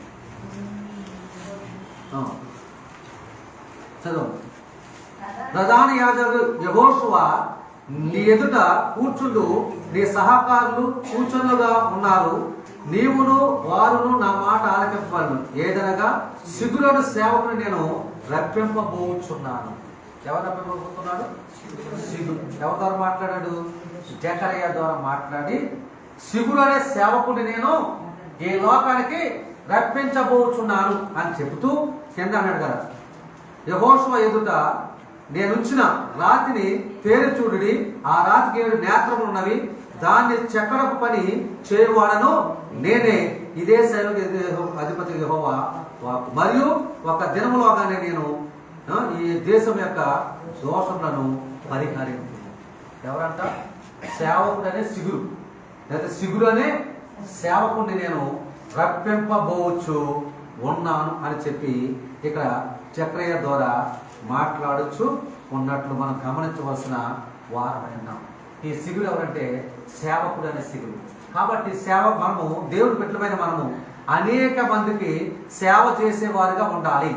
చదువు. ప్రధాన యాజకుడు యెహోషువ నీ ఎదుట కూర్చుండు, నీ సహకారులు కూర్చుండుగా ఉన్నారు, నీవును వారును నా మాట ఆలకింపవలను. ఏదనగా సిగురును సేవకుని నేను రప్పింపబోచున్నాను. ఎవరు రప్పింపబోతున్నాడు? సిగురు. ఎవరి ద్వారా మాట్లాడాడు? జకరయ్య ద్వారా మాట్లాడి సిగురు అనే సేవకుని నేను ఈ లోకానికి రప్పించబోచున్నాను అని చెబుతూ కింద అన్నాడు కదా, యెహోషువ ఎదుట నేనుంచిన రాతిని తేరి చూడుడి, ఆ రాతికి 7 నేత్రములు ఉన్నవి, దాన్ని చెక్కడపు పని చేయువాడను నేనే, ఇదే సేవకు అధిపతి యెహోవా వాక్కు. మరియు ఒక దినములోగానే నేను ఈ దేశం యొక్క దోషములను పరిహరించు. ఎవరంట? సేవకుడు అనే సిగురు, లేదా సిగురు అనే సేవకుడిని నేను రప్పింపబోవచ్చు ఉన్నాను అని చెప్పి ఇక్కడ జకరయ్య ద్వారా మాట్లాడచ్చు ఉన్నట్లు మనం గమనించవలసిన వారమైనా. ఈ సిగురు ఎవరంటే సేవకుడు అనే సిగురు. కాబట్టి మనము దేవుడి బిడ్డలమైన మనము అనేక మందికి సేవ చేసేవారుగా ఉండాలి.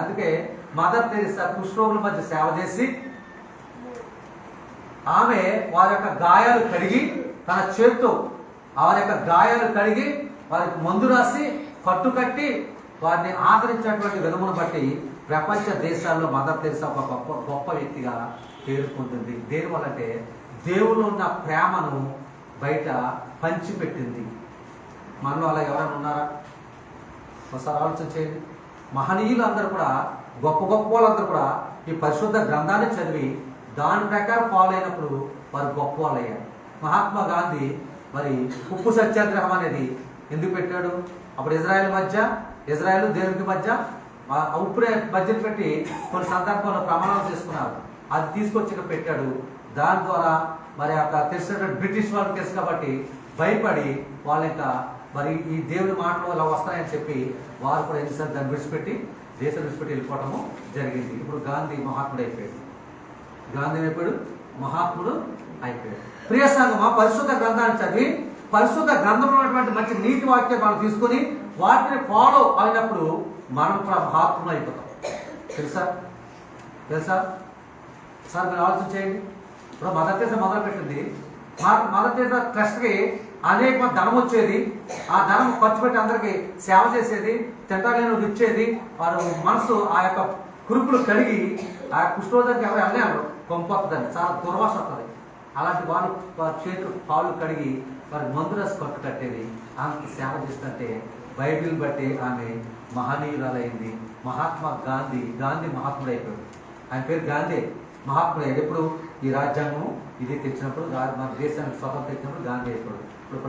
అందుకే మదర్ తెరెసా కుష్ఠరోగుల మధ్య సేవ చేసి ఆమె వారి యొక్క గాయాలు కడిగి తన చేతితో వారి యొక్క గాయాలు కడిగి వారికి మందు రాసి కట్టుకట్టి వారిని ఆదరించినటువంటి విధమును బట్టి ప్రపంచ దేశాల్లో మదర్ తెరెసా ఒక గొప్ప వ్యక్తిగా పేరు పొందింది. దేనివల్లంటే దేవుళ్ళు ఉన్న ప్రేమను బయట పంచిపెట్టింది. మనలో అలా ఎవరైనా ఉన్నారా? ఒకసారి ఆలోచన చేయండి. మహనీయులు అందరూ కూడా, గొప్ప వాళ్ళందరూ కూడా ఈ పరిశుద్ధ గ్రంథాన్ని చదివి దాని ప్రకారం ఫాలో అయినప్పుడు వారు గొప్ప వాళ్ళు అయ్యారు. మహాత్మా గాంధీ మరి ఉప్పు సత్యాగ్రహం అనేది ఎందుకు పెట్టాడు? అప్పుడు ఇజ్రాయెల్ దేవునికి మధ్య ఉప్పునే మధ్యలో పెట్టి కొన్ని సందర్భాల్లో ప్రమాణాలు చేసుకున్నారు. అది తీసుకొచ్చి ఇక్కడ పెట్టాడు. దాని ద్వారా మరి అక్కడ తెలిసినటువంటి బ్రిటిష్ వాళ్ళకి తెలుసు కాబట్టి భయపడి వాళ్ళ ఇంకా మరి ఈ దేవుని మాటలు అలా వస్తాయని చెప్పి వారు కూడా ఎన్నిసార్లు దాన్ని విడిచిపెట్టి దేశం విడిచిపెట్టి వెళ్ళిపోవడము జరిగింది. ఇప్పుడు గాంధీ మహాత్ముడు అయిపోయాడు. మహాత్ముడు అయిపోయాడు. ప్రియ సంగమా, పరిశుద్ధ గ్రంథాన్ని చదివి పరిశుద్ధ గ్రంథంలో ఉన్నటువంటి మంచి నీతి వాక్యం మనం తీసుకుని వాటిని ఫాలో అయినప్పుడు మనం కూడా మహాత్ములు అయిపోతాం. తెలుసా సార్? మీరు ఆలోచన చేయండి. ఇప్పుడు మదర్ తెరెసా మొదలుపెట్టింది. మదర్ తెరెసా ట్రస్ట్కి అనేక ధనం వచ్చేది. ఆ ధనం ఖర్చు పెట్టి అందరికీ సేవ చేసేది, తింటలేని ఇచ్చేది. వారు మనసు ఆ యొక్క కురుపులు కడిగి ఆ కుష్ఠరోగానికి ఎవరు వెళ్ళలేరు, కొంపొస్తుందని చాలా దుర్వాస వస్తుంది. అలాంటి వాళ్ళు వారి చేతులు పాలు కడిగి వారి మందురస్ కట్టు కట్టేది. ఆమెకి సేవ చేస్తుంటే బైబిల్ బట్టి ఆమె మహనీయురాలైంది. మహాత్మా గాంధీ మహాత్ముడు అయిపోయాడు. ఆయన పేరు గాంధీ, మహాత్ముడు అయ్యాడు. ఎప్పుడు? ఈ రాజ్యాంగం ఇది తెచ్చినప్పుడు, మన దేశానికి స్వతంత్రం తెచ్చినప్పుడు గాంధీ అయిపోయాడు. ఇప్పుడు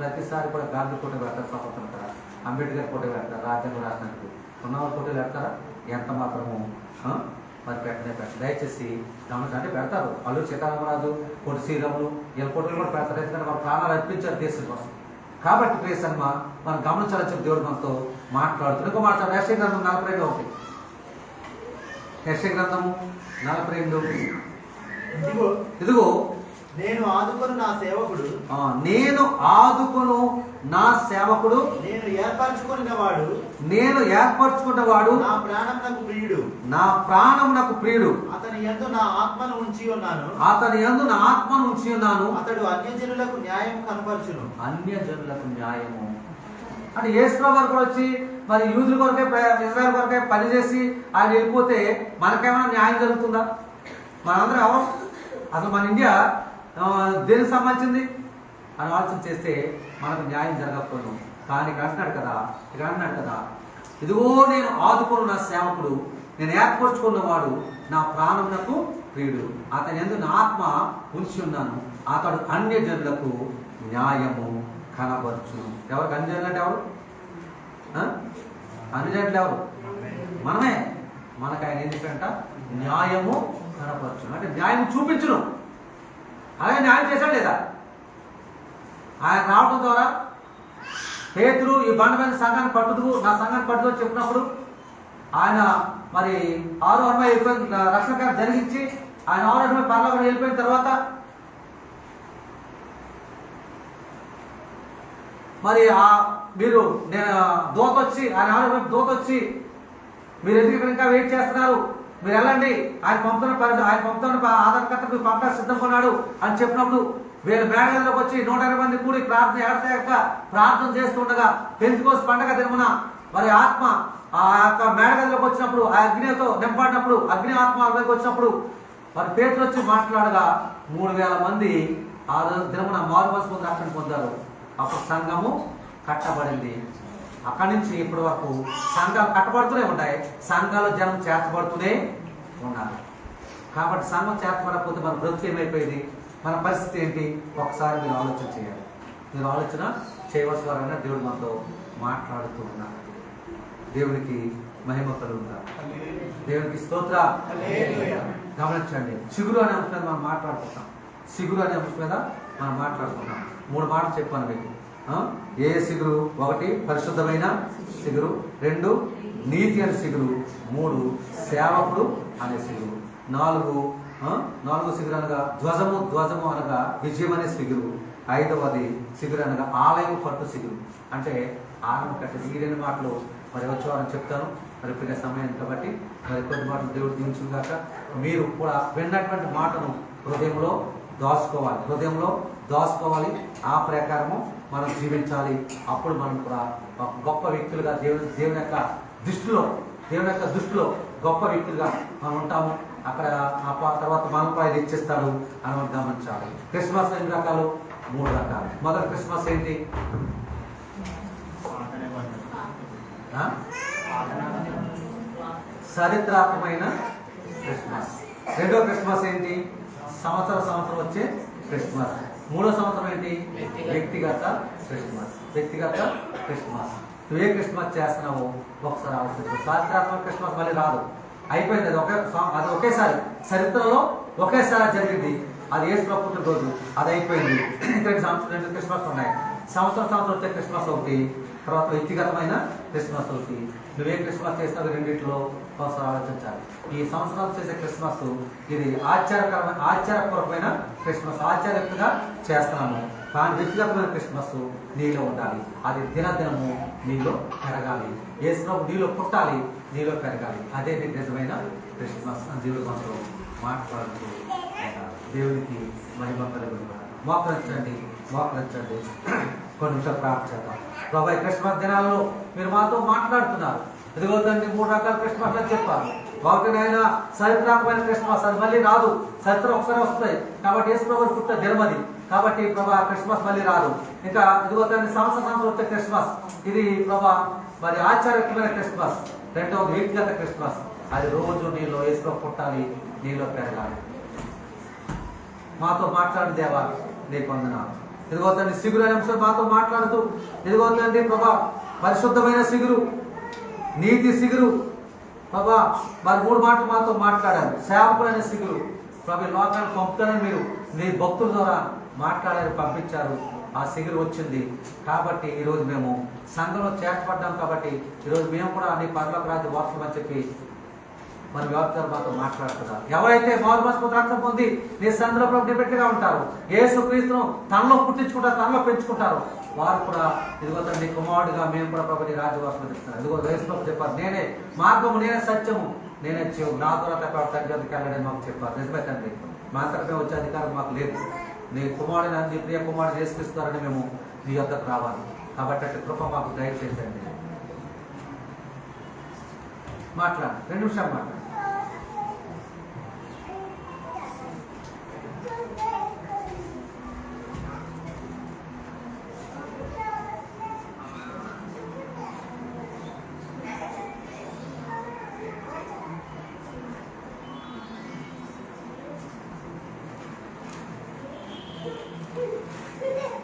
ప్రతిసారి కూడా గాంధీ ఫోటో పెడతారు, స్వతంత్రం కదా, అంబేద్కర్ ఫోటో పెడతారు, రాజ్యాంగం రాసినందుకు. ఉన్నవాళ్ళ ఫోటో పెడతారా? ఎంత మాత్రము మరి పెట్టనే పెట్టారు. దయచేసి గమనించండి. పెడతారు. అల్లూరి సీతారామరాజు, పొట్టి శ్రీరాములు వీళ్ళ ఫోటోలు కూడా పెడతారు. ఎందుకంటే వాళ్ళ ప్రాణాలు అర్పించారు దేశం కోసం. కాబట్టి ప్రియ సంగమ, మనం గమనించాలని చెప్పి దేవుడు మనతో మాట్లాడుతుంది. ఇంకో మాట యెషయా గ్రంథం 42:1. యెషయా గ్రంథము 42. ఇదిగో నేను ఆదుకొను నా సేవకుడు, నేను ఆదుకొను నా సేవకుడు, నేను ఏర్పరచుకున్నవాడు, నా ప్రాణం నాకు ప్రియుడు, అతని యందు నా ఆత్మను ఉంచి ఉన్నాను, అతడు అన్యజనులకు న్యాయం కనపరచును. అన్యజనులకు న్యాయము అంటే యేసు ప్రభువు కూడా వచ్చి మరి యూదుల కొరకే ఇజ్రాయెల్ కొరకే పనిచేసి ఆయన వెళ్ళిపోతే మనకేమైనా న్యాయం జరుగుతుందా? మనందరం ఎవరు? అసలు మన ఇండియా దేనికి సంబంధించింది అని ఆలోచన చేస్తే మనకు న్యాయం జరగకపోను. కానీ ఇక్కడ అంటున్నాడు కదా ఇదిగో నేను ఆదుకున్న నా సేవకుడు, నేను ఏర్పరచుకున్నవాడు, నా ప్రాణమునకు ప్రియుడు, అతని యందు నా ఆత్మ ఉంచి ఉన్నాను, అతడు అన్యజనులకు న్యాయము కనబరచును. ఎవరికి అన్యజనులు అంటే ఎవరు? అన్యజనులు ఎవరు? మనమే. మనకు ఆయన ఏం చెప్పాడంట? న్యాయము కనపరచును, అంటే న్యాయం చూపించును. అలాగే న్యాయం చేశాడు లేదా? ఆయన రావడం ద్వారా పేతురు ఈ బండమైన సంఘాన్ని పట్టుదు, నా సంఘాన్ని పట్టుదు అని చెప్పినప్పుడు ఆయన మరి ఆరోహణమై వెళ్ళిపోయిన రక్షణ జరిగించి ఆయన ఆరోహణమై పరలోకం వెళ్ళిపోయిన తర్వాత మరి మీరు నేను దూత వచ్చి ఆయన ఆరోహణమై దూత వచ్చి మీరు ఎందుకు ఇంకా వెయిట్ చేస్తున్నారు, మీరు వెళ్ళండి, ఆయన పంపుతున్న ఆధారకర్త మీరు పంపడానికి సిద్ధంగా ఉన్నాడు అని చెప్పినప్పుడు వీళ్ళ మేడగదిలోకి వచ్చి 120 మంది కూడి ప్రార్థన చేస్తుండగా పెంతెకోస్తు పండగ దినమున మరి ఆత్మ ఆ యొక్క మేడగదిలోకి వచ్చినప్పుడు ఆ అగ్నితో నింపడినప్పుడు అగ్ని ఆత్మ అగ్నికి వచ్చినప్పుడు మరి పేతురు వచ్చి మాట్లాడగా 3000 మంది ఆ దినమున మారుమనసు పొంది రక్షణ పొందారు. అప్పుడు సంఘము కట్టబడింది. అక్కడి నుంచి ఇప్పటి వరకు సంఘాలు కట్టబడుతూనే ఉంటాయి, సంఘాలు జనం చేర్చబడుతూనే ఉన్నారు. కాబట్టి సంఘం చేర్చబడకపోతే మన బ్రతుకు ఏమైపోయింది, మన పరిస్థితి ఏంటి? ఒకసారి మీరు ఆలోచన చేయాలి. మీరు ఆలోచన చేయవలసిన వారైనా దేవుడు మనతో మాట్లాడుతూ ఉన్నారు. దేవునికి మహిమ కలుగుతారు. దేవునికి స్తోత్ర. గమనించండి, చిగురు అనే అంశం మీద మనం మాట్లాడుకుంటాం. చిగురు అనే అంశం మీద మనం మాట్లాడుకుంటాం. 3 మాటలు చెప్పాను మీకు. ఏ సిగురు? 1 పరిశుద్ధమైన సిగురు, 2 నీతి అనే సిగురు, 3 సేవకుడు అనే సిగురు, 4 సిగురు అనగా ధ్వజము అనగా విజయం అనే సిగురు, 5వది సిగురు అనగా ఆలయం పట్టు సిగురు, అంటే ఆలయం కట్టేది. ఈ 2 మాటలు మరి వచ్చేవారని చెప్తాను. మరి ఇప్పుడు సమయం కాబట్టి మరి కొద్ది మాటలు దేవుడు దీవించును గాక. మీరు కూడా విన్నటువంటి మాటను హృదయంలో దాచుకోవాలి. ఆ ప్రకారము మనం జీవించాలి. అప్పుడు మనం కూడా గొప్ప వ్యక్తులుగా దేవుని యొక్క దృష్టిలో గొప్ప వ్యక్తులుగా మనం ఉంటాము. అక్కడ తర్వాత మనం కూడా ఇది ఇచ్చేస్తాడు అని మనం గమనించాలి. క్రిస్మస్ ఎన్ని రకాలు? 3 రకాలు. మొదటి క్రిస్మస్ ఏంటి? చరిత్రాత్మకమైన క్రిస్మస్. 2వ క్రిస్మస్ ఏంటి? సంవత్సరం వచ్చే క్రిస్మస్. 3వ సంవత్సరం ఏంటి? వ్యక్తిగత క్రిస్మస్. నువ్వు ఏ క్రిస్మస్ చేస్తున్నావు ఒకసారి ఆలోచించు. చారిత్రాత్మక క్రిస్మస్ మళ్ళీ రాదు, అయిపోయింది. అది ఒకేసారి చరిత్రలో ఒకేసారి జరిగింది. అది యేసు ప్రభు పుట్టినరోజు, అది అయిపోయింది. ఇంకా 2 క్రిస్మస్ ఉన్నాయి. సంవత్సరం వచ్చే క్రిస్మస్ ఒకటి, తర్వాత వ్యక్తిగతమైన క్రిస్మస్ ఒకటి. నువ్వే క్రిస్మస్ చేస్తావు, రెండింటిలో ఒకసారి ఆలోచించాలి. ఈ సంవత్సరాలు చేసే క్రిస్మస్ ఇది ఆశ్చర్యపూర్వకమైన క్రిస్మస్, ఆశ్చర్యక్తిగా చేస్తున్నాము. కానీ వ్యక్తిగతమైన క్రిస్మస్ నీలో ఉండాలి. అది దినదినము నీలో పెరగాలి. యేసు ప్రభు నీలో పుట్టాలి, నీలో పెరగాలి. అదే నిజమైన క్రిస్మస్ అని దేవుడు మనతో మాట్లాడుతూ ఉంటారు. దేవునికి మహిమ కలుగును. మోకరించండి. కొన్ని నిమిషాలు ప్రార్థన చేద్దాం. ప్రభు, క్రిస్మస్ దినాల్లో మీరు మాతో మాట్లాడుతున్నారు. ఇదిగో తండ్రి 3 రకాల క్రిస్మస్ అని చెప్పారు. ఒకటినైనా చరిత్రాత్మకమైన క్రిస్మస్, అది మళ్ళీ రాదు. చరిత్ర ఒకసారి వస్తాయి కాబట్టి యేసు ప్రభు పుట్టిన దినమది. కాబట్టి ప్రభా క్రిస్మస్ మళ్ళీ రాదు. ఇంకా ఇదిగో తండ్రి సంవత్సరం వచ్చే క్రిస్మస్, ఇది ప్రభా మరి ఆశ్చర్యకరమైన క్రిస్మస్. 2వది వ్యక్తిగత క్రిస్మస్, అది రోజు నీలో యేసు ప్రభు పుట్టాలి, నీలో పెరగాలి. మాతో మాట్లాడు దేవా, నీకు వందనాలు. ఇదిగో తండ్రి సిగురు అనే అంశం మాతో మాట్లాడుతూ, ఇదిగో తండ్రి ప్రభా పరిశుద్ధమైన సిగురు, నీతి సిగురు ప్రభా మరి 3 మాటలు మాతో మాట్లాడారు. సేవకుడు అనే సిగురు ప్రభు లోకాన్ని పంపుతానని మీరు మీ భక్తుల ద్వారా మాట్లాడారు, పంపించారు. ఆ సిగురు వచ్చింది కాబట్టి ఈరోజు మేము సంఘంలో చేర్చబడ్డాం. కాబట్టి ఈరోజు మేము కూడా నీ పరలోక రాజ్య వారసులు అని చెప్పి మన వ్యవస్థలు మాతో మాట్లాడుతున్నారు. ఎవరైతే మారుమనసు రక్తం పొంది నీ సంఘంలో ప్రభు డిపెండ్గా ఉంటారు, యేసు క్రీస్తును తనలో పుట్టించుకుంటారు, తనలో పెంచుకుంటారు, వారు కూడా ఇదిగో తండ్రి కుమారుడిగా మేము కూడా ప్రభు రాజ్యవాసులు చెప్తున్నారు. ఇదిగో యేసు ప్రభు చెప్పారు, నేనే మార్గము, నేనే సత్యము, నేనే జీవం, నా ద్వారా తప్ప తండ్రి వెళ్ళడని మాకు చెప్పారు. నిజమే తండ్రి, మా అంతటా వచ్చే అధికారం మాకు లేదు. నీ కుమారుడిని అంది ప్రియ కుమారుడు చేసుకొస్తారని మేము నీ యొద్దకు రావాలి. కాబట్టి అటు కృప మాకు దయచేయండి. మాట్లాడు, 2 నిమిషాలు మాట్లాడు.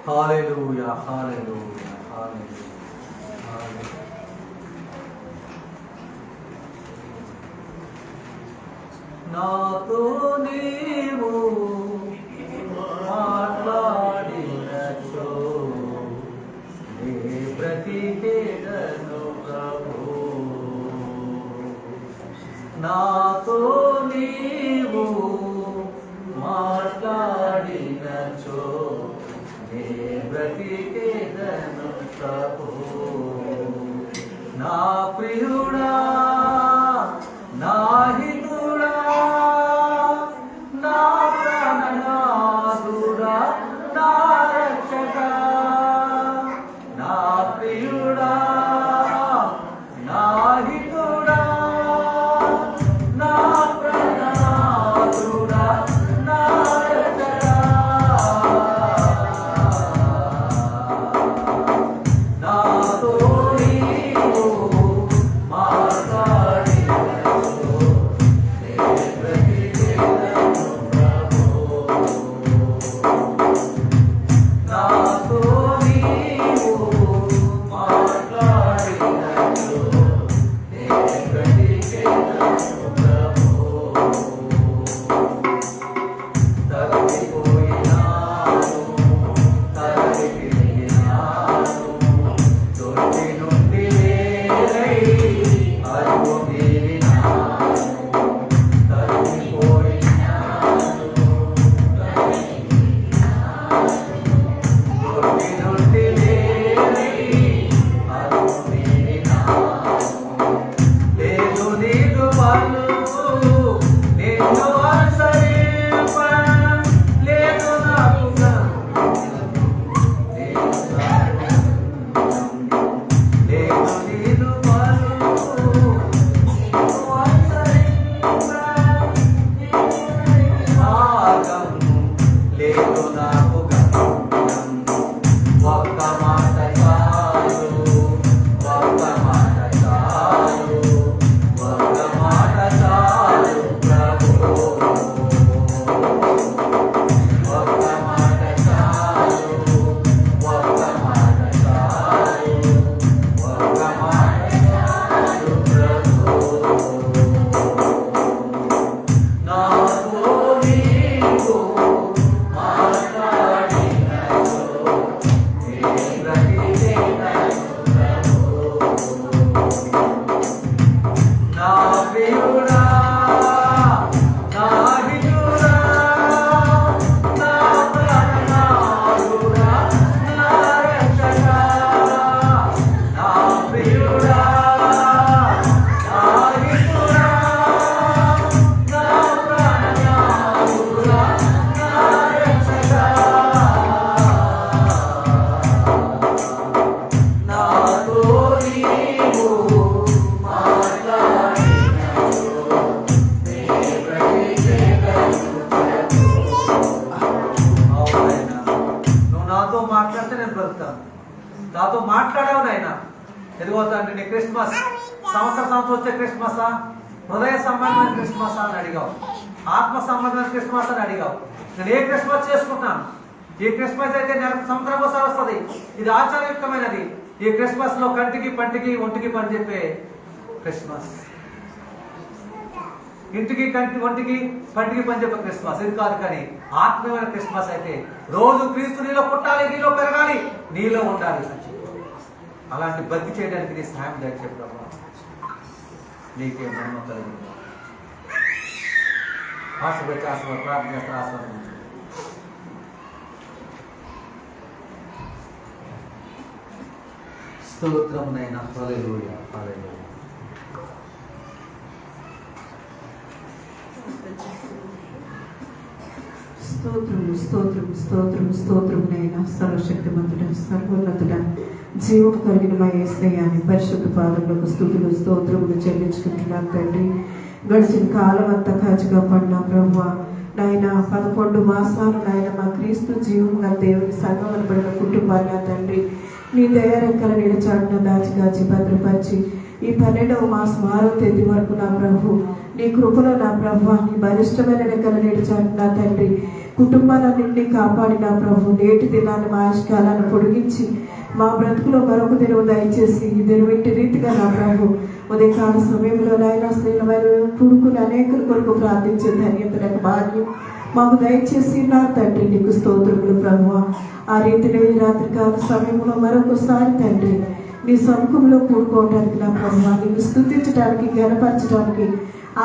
హల్లెలూయా, హల్లెలూయా, హల్లెలూయా, హల్లెలూయా. నాతో నీవు మాట్లాడినచో నీ బ్రతికేదను ప్రభు. నాతో నీవు మాట్లాడినచో నీ బ్రతికేదను ప్రభు. నా ప్రియుడా, నా హితుడా, నా ప్రాణనాథుడా, నా రక్షకా, నా ప్రియుడా, నా హితుడా, నా ప్రాణనాథుడా, నా రక్షకా, నాతో నీవు మాట్లాడినచో నీ బ్రతికేదను ప్రభు. నాతో నీవు మాట్లాడినచో నీ బ్రతికేదను ప్రభు. తప్పిపోయినాను, తరిగిపోయినాను, దొరికి నుండి వేరై అరుగు మీరినాను. తప్పిపోయినాను, దొరికి నుండి వేరై అరుగు మీరినాను. లేదు నీకు పలుకు నిన్ను అనుసరింప, లేదు నాకు లేదు నీదు పలుకు నిన్ను అనుసరింప, మార్గం లేదు నాకు గమ్యం. ఒక్క మాట చాలు, ఒక్క మాట చాలు, ఒక్క మాట చాలు ప్రభు. ఒక్క మాట చాలు, ఒక్క మాట చాలు, ఒక్క మాట చాలు ప్రభు. నాతో నీవు మాట్లాడినచో నీ బ్రతికేదను ప్రభు. నా ప్రియుడా, నా హితుడా, నా ప్రాణనాథుడా, నా రక్షకా, నా ప్రియుడా, నా హితుడా, నా ప్రాణనాథుడా, నా రక్షకా, నాతో నీవు మాట్లాడినచో నీ బ్రతికేదను ప్రభు. అవునైనా, నువ్వు నాతో మాట్లాడితే నేను బ్రతుకుతాను. నాతో మాట్లాడావు నాయన. ఎదుగో తండ్రి, నీ క్రిస్మస్ సంవత్సరం వచ్చే క్రిస్మసా, హృదయ సంబంధమైన క్రిస్మస్ అని అడిగావు, ఆత్మ సంబంధమైన క్రిస్మస్ అని అడిగావు. నేను ఏ క్రిస్మస్ చేసుకుంటున్నాను? ఈ క్రిస్మస్ అయితే నెలకు సంవత్సరం ఒకసారి వస్తుంది. ఇది ఆచారయుక్తమైనది. ఈ క్రిస్మస్ లో కంటికి పంటికి ఒంటికి పని చెప్పే క్రిస్మస్. ఇంటికి కంటి ఒంటికి పంటికి పని చెప్పే క్రిస్మస్ ఇది కాదు. కానీ ఆత్మీయమైన క్రిస్మస్ అయితే రోజు క్రీస్తు నీలో పుట్టాలి, నీలో పెరగాలి, నీలో ఉండాలి. అలాంటి బతి చేయడానికి నీ సహాయం దయచేయు ప్రభు. నీకే మహిమ కలిగింది. ఆశపెట్టి ప్రార్థన చేస్తే ఆశీర్వదించు. స్తోత్రమునైనా హల్లెలూయా, హల్లెలూయా. స్తోత్రము స్తోత్రము స్తోత్రము స్తోత్రమునైనా సర్వశక్తిమంతుడ సర్వోన్నతుడ జీవం కలిగిన మా యేసయ్యాని పరిశుద్ధ పాదములకు స్తుతులు స్తోత్రములు చెల్లించుకుంటున్నాను తండ్రి. గడిచిన కాలం అంతా కాచిగా పడిన ప్రభువా నాయన 11 మాసాలు నాయన మా క్రీస్తు జీవంగా దేవుని సంఘం అనబడిన కుటుంబాన్ని తండ్రి నీ దయారెక్కల నిలచాటున దాచి భద్రపరిచి ఈ 12వ మాసం 6వ తేదీ వరకు నా ప్రభు నీ కృపలో నా ప్రభు నీ బలిష్టమైన రెక్కల నిలచాటున తండ్రి కుటుంబాలన్నింటినీ కాపాడిన ప్రభు నేటి దినాన్ని మా ఆయుష్కాలను పొడిగించి మా బ్రతుకులో మరొక దినము దయచేసి ఈ దినమింటి రీతిగా నా ప్రభు ఉదయకాల సమయంలో నాయన స్త్రీలమైన కొడుకుని అనేకుల కొరకు ప్రార్థించే ధన్యతలకు భాగ్యం మాకు దయచేసి నా తండ్రి నీకు స్తోత్రములు ప్రభువా. ఆ రీతిలో ఈ రాత్రికాల సమయంలో మరొకసారి తండ్రి నీ సముఖంలో కూడుకోవడానికి నా ప్రభువా నీకు స్తుతించడానికి గణపరచడానికి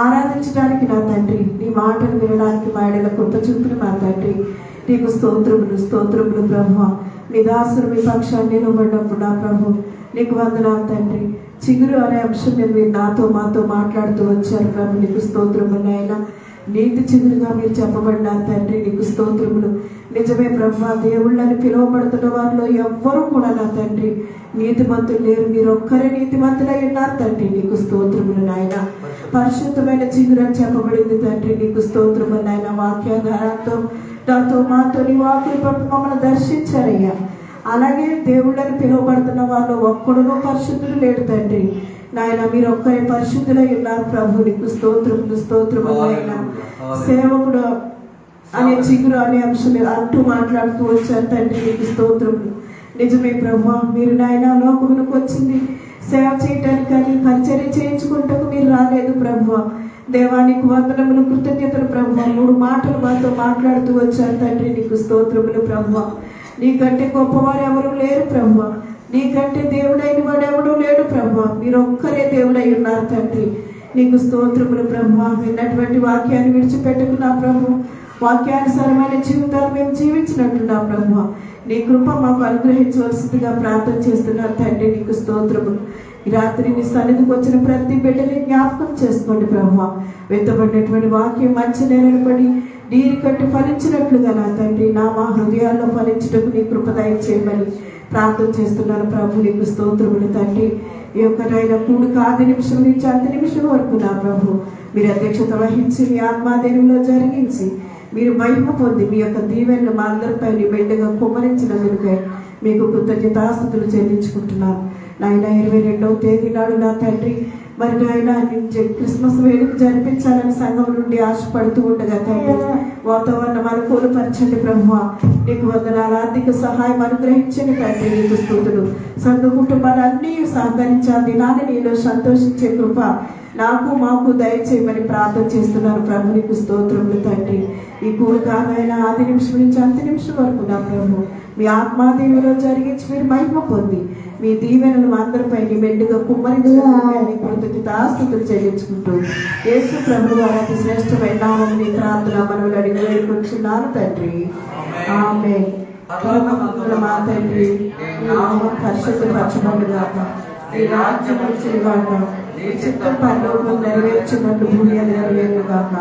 ఆరాధించడానికి నా తండ్రి నీ మాటలు వినడానికి మా ఎడల కృప చూపుని మా తండ్రి నీకు స్తోత్రములు స్తోత్రములు ప్రభువా. నీ దాసులు మీ పక్షాన్ని నిలబడినప్పుడు నా ప్రభు నీకు వందనాలు తండ్రి. చిగురు అనే అంశం మీద మీరు నాతో మాతో మాట్లాడుతూ వచ్చారు ప్రభు నీకు స్తోత్రములు. అయినా నీతి చిగురుగా మీరు చెప్పబడినారు తండ్రి నీకు స్తోత్రములు. నిజమే ప్రభు దేవుళ్ళని పిలువబడుతున్న వారిలో ఎవ్వరూ కూడా నా తండ్రి నీతిమంతులు లేరు, మీరు ఒక్కరే నీతిమంతులై ఉన్నారు తండ్రి నీకు స్తోత్రములు. నాయన పరిశుద్ధమైన చిగురు అని చెప్పబడింది తండ్రి నీకు స్తోత్రములు. నాయన వాక్యాధారంతో నాతో మాతో నీ వాకులు పంపి మమ్మల్ని దర్శించారయ్యా. అలాగే దేవుళ్ళని పిలువబడుతున్న వాళ్ళు ఒక్కడునూ పరిశుద్ధులు లేడు తండ్రి నాయన మీరు ఒక్కరే పరిశుద్ధులై ఉన్నారు ప్రభు నీకు స్తోత్రములు స్తోత్రములు. ఆయన సేవకుడు అనే చిగురు అనే అంశం అంటూ మాట్లాడుతూ వచ్చారు తండ్రి నీకు స్తోత్రములు. నిజమే ప్రభు మీరు నాయన లోకములకు వచ్చింది సేవ చేయటానికి కానీ పరిచర్య చేయించుకుంటూ మీరు రాలేదు ప్రభు. దేవానికి వందనములు కృతజ్ఞతలు ప్రభు. 3 మాటలు మాతో మాట్లాడుతూ వచ్చారు తండ్రి నీకు స్తోత్రములు ప్రభు. నీకంటే గొప్పవారు ఎవరు లేరు ప్రభు, నీకంటే దేవుడైన వాడు ఎవడు లేడు ప్రభు, మీరు ఒక్కరే దేవుడై ఉన్నారు తండ్రి నీకు స్తోత్రములు ప్రభు. విన్నటువంటి వాక్యాన్ని విడిచిపెట్టుకున్నా ప్రభు, వాక్యానుసారమైన జీవితాలు మేము జీవించినట్టున్నా ప్రభు నీ కృప మాకు అనుగ్రహించవలసిందిగా ప్రార్థన చేస్తున్నారు తండ్రి నీకు స్తోత్రములు. ఈ రాత్రి నీ సన్నిధికి వచ్చిన ప్రతి బిడ్డని జ్ఞాపకం చేసుకోండి ప్రభు. వెత్తబడినటువంటి వాక్యం మంచి నేలను పడి నీరు కట్టి ఫలించినట్లుగా నా తండ్రి మా హృదయాల్లో ఫలించుటకు నీ కృప దయచేయమని ప్రార్థన చేస్తున్నాను ప్రభు నీకు స్తోత్రములు తండ్రి. ఈ యొక్క నాయన కూడిక 5 నిమిషం నుంచి 5 నిమిషం వరకు నా ప్రభు మీరు అధ్యక్షత వహించి మీ ఆత్మాదేవిలో జరిగించి మీరు మహిమ పొంది మీ యొక్క దీవెనలు మా అందరిపై మెండుగా కుమ్మరించినందుకై మీకు కృతజ్ఞతాస్తుతులు చెల్లించుకుంటున్నాను. నాయన 22వ తేదీ నాడు నా తండ్రి మరి నాయన క్రిస్మస్ వేడుక జరిపించాలని సంఘం నుండి ఆశపడుతూ ఉండగా తండ్రి వాతావరణం అనుకూలపరచండి ప్రభు. నీకు వందనాలు. ఆర్థిక సహాయం అనుగ్రహించండి తండ్రి నీకు స్తుతులు. సంఘ కుటుంబాలన్నీ సహకరించాలి దినాన్ని నీలో సంతోషించే కృప నాకు మాకు దయచేయమని ప్రార్థన చేస్తున్నారు ప్రభు నీకు స్తోత్రములు తండ్రి. ఈ కూడికాయన 5 నిమిషం నుంచి 5 నిమిషం వరకు నా ప్రభు మీ ఆత్మాదేవిలో జరిగించి మీరు మహిమ పొంది మీ దీవెనలు అందరిపై మెండుగా కుమ్మరించాలని కృతజ్ఞతాస్తుతులు చెల్లించుకుంటూ యేసు ప్రభు వారి అతి శ్రేష్టమైన నామమున నీ ప్రార్థన మనవులు అడిగి వేడుకొంచున్నాను తండ్రి ఆమేన్. మా తండ్రి నీ నామం పరిశుద్ధపరచబడుగాక, నీ రాజ్యం వచ్చుగాక, నీ చిత్తం పరలోకం నెరవేర్చినట్లు భూమి నెరవేరుగాక.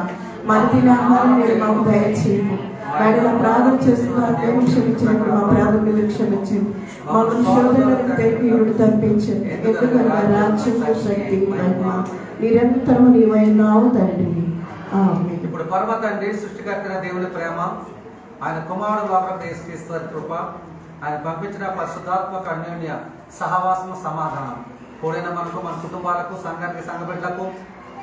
మరిదిన ఆహారం నేను మాకు దయచేయండి, వాడిలో ప్రార్థన చేస్తున్నారు మేము క్షమించినప్పుడు మా ప్రార్థనలు క్షమించండి, మమ్మల్ని శోధనలకు తెలిపి తప్పించండి. ఎందుకనగా రాజ్యం శక్తి నిరంతరం నీవైనావు తండ్రి ఆమేన్. ఇప్పుడు పరమ తండ్రి సృష్టికర్త దేవుని ప్రేమ, ఆయన కుమారుడు లోపల యేసుక్రీస్తు కృప, ఆయన పంపించిన పరిశుద్ధాత్మక అన్యోన్య సహవాసము సమాధానం కూడిన మనకు మన కుటుంబాలకు సంఘానికి సంఘ బిడ్డలకు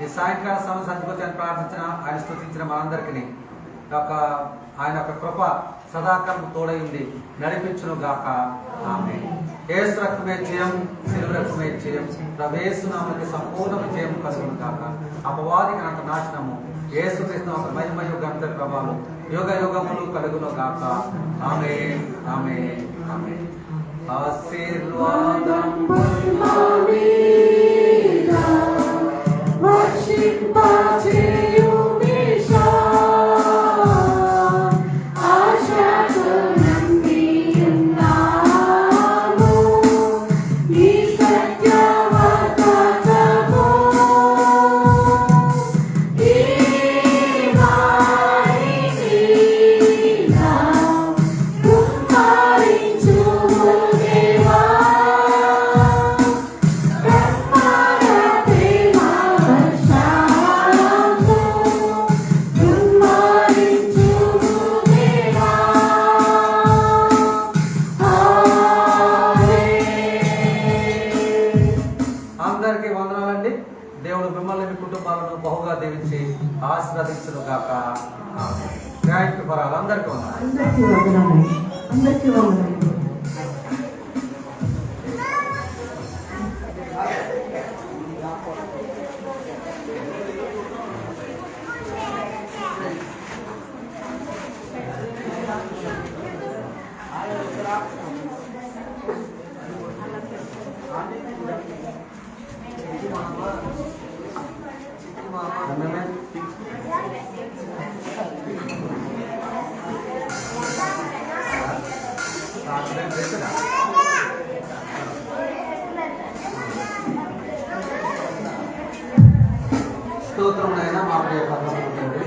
ఈ సాయంకాల సమయం సంధించి ప్రార్థించిన ఆయన స్తుతించిన మనందరికీ ఆయన యొక్క కృప సదాకాలం తోడై ఉంది నడిపించును గాక ఆమేన్. యేసు రక్తమే జయం, సిలువ రక్తమే జయం, యేసు నామమునకు సంపూర్ణ విజయం కలుగును గాక. అపవాదికి అంత నాశనము యేసుక్రీస్తు ఒక మహిమయు గంట ప్రభావం యుగ యుగములు కలుగును గాక ఆమేన్ ఆమేన్ ఆమేన్. ఆశీర్వాదం అందరికీ వందనాలు, అందరికీ వందనాలు. స్తోత్రం అయినా మా ప్రియ పరలోకపు తండ్రి,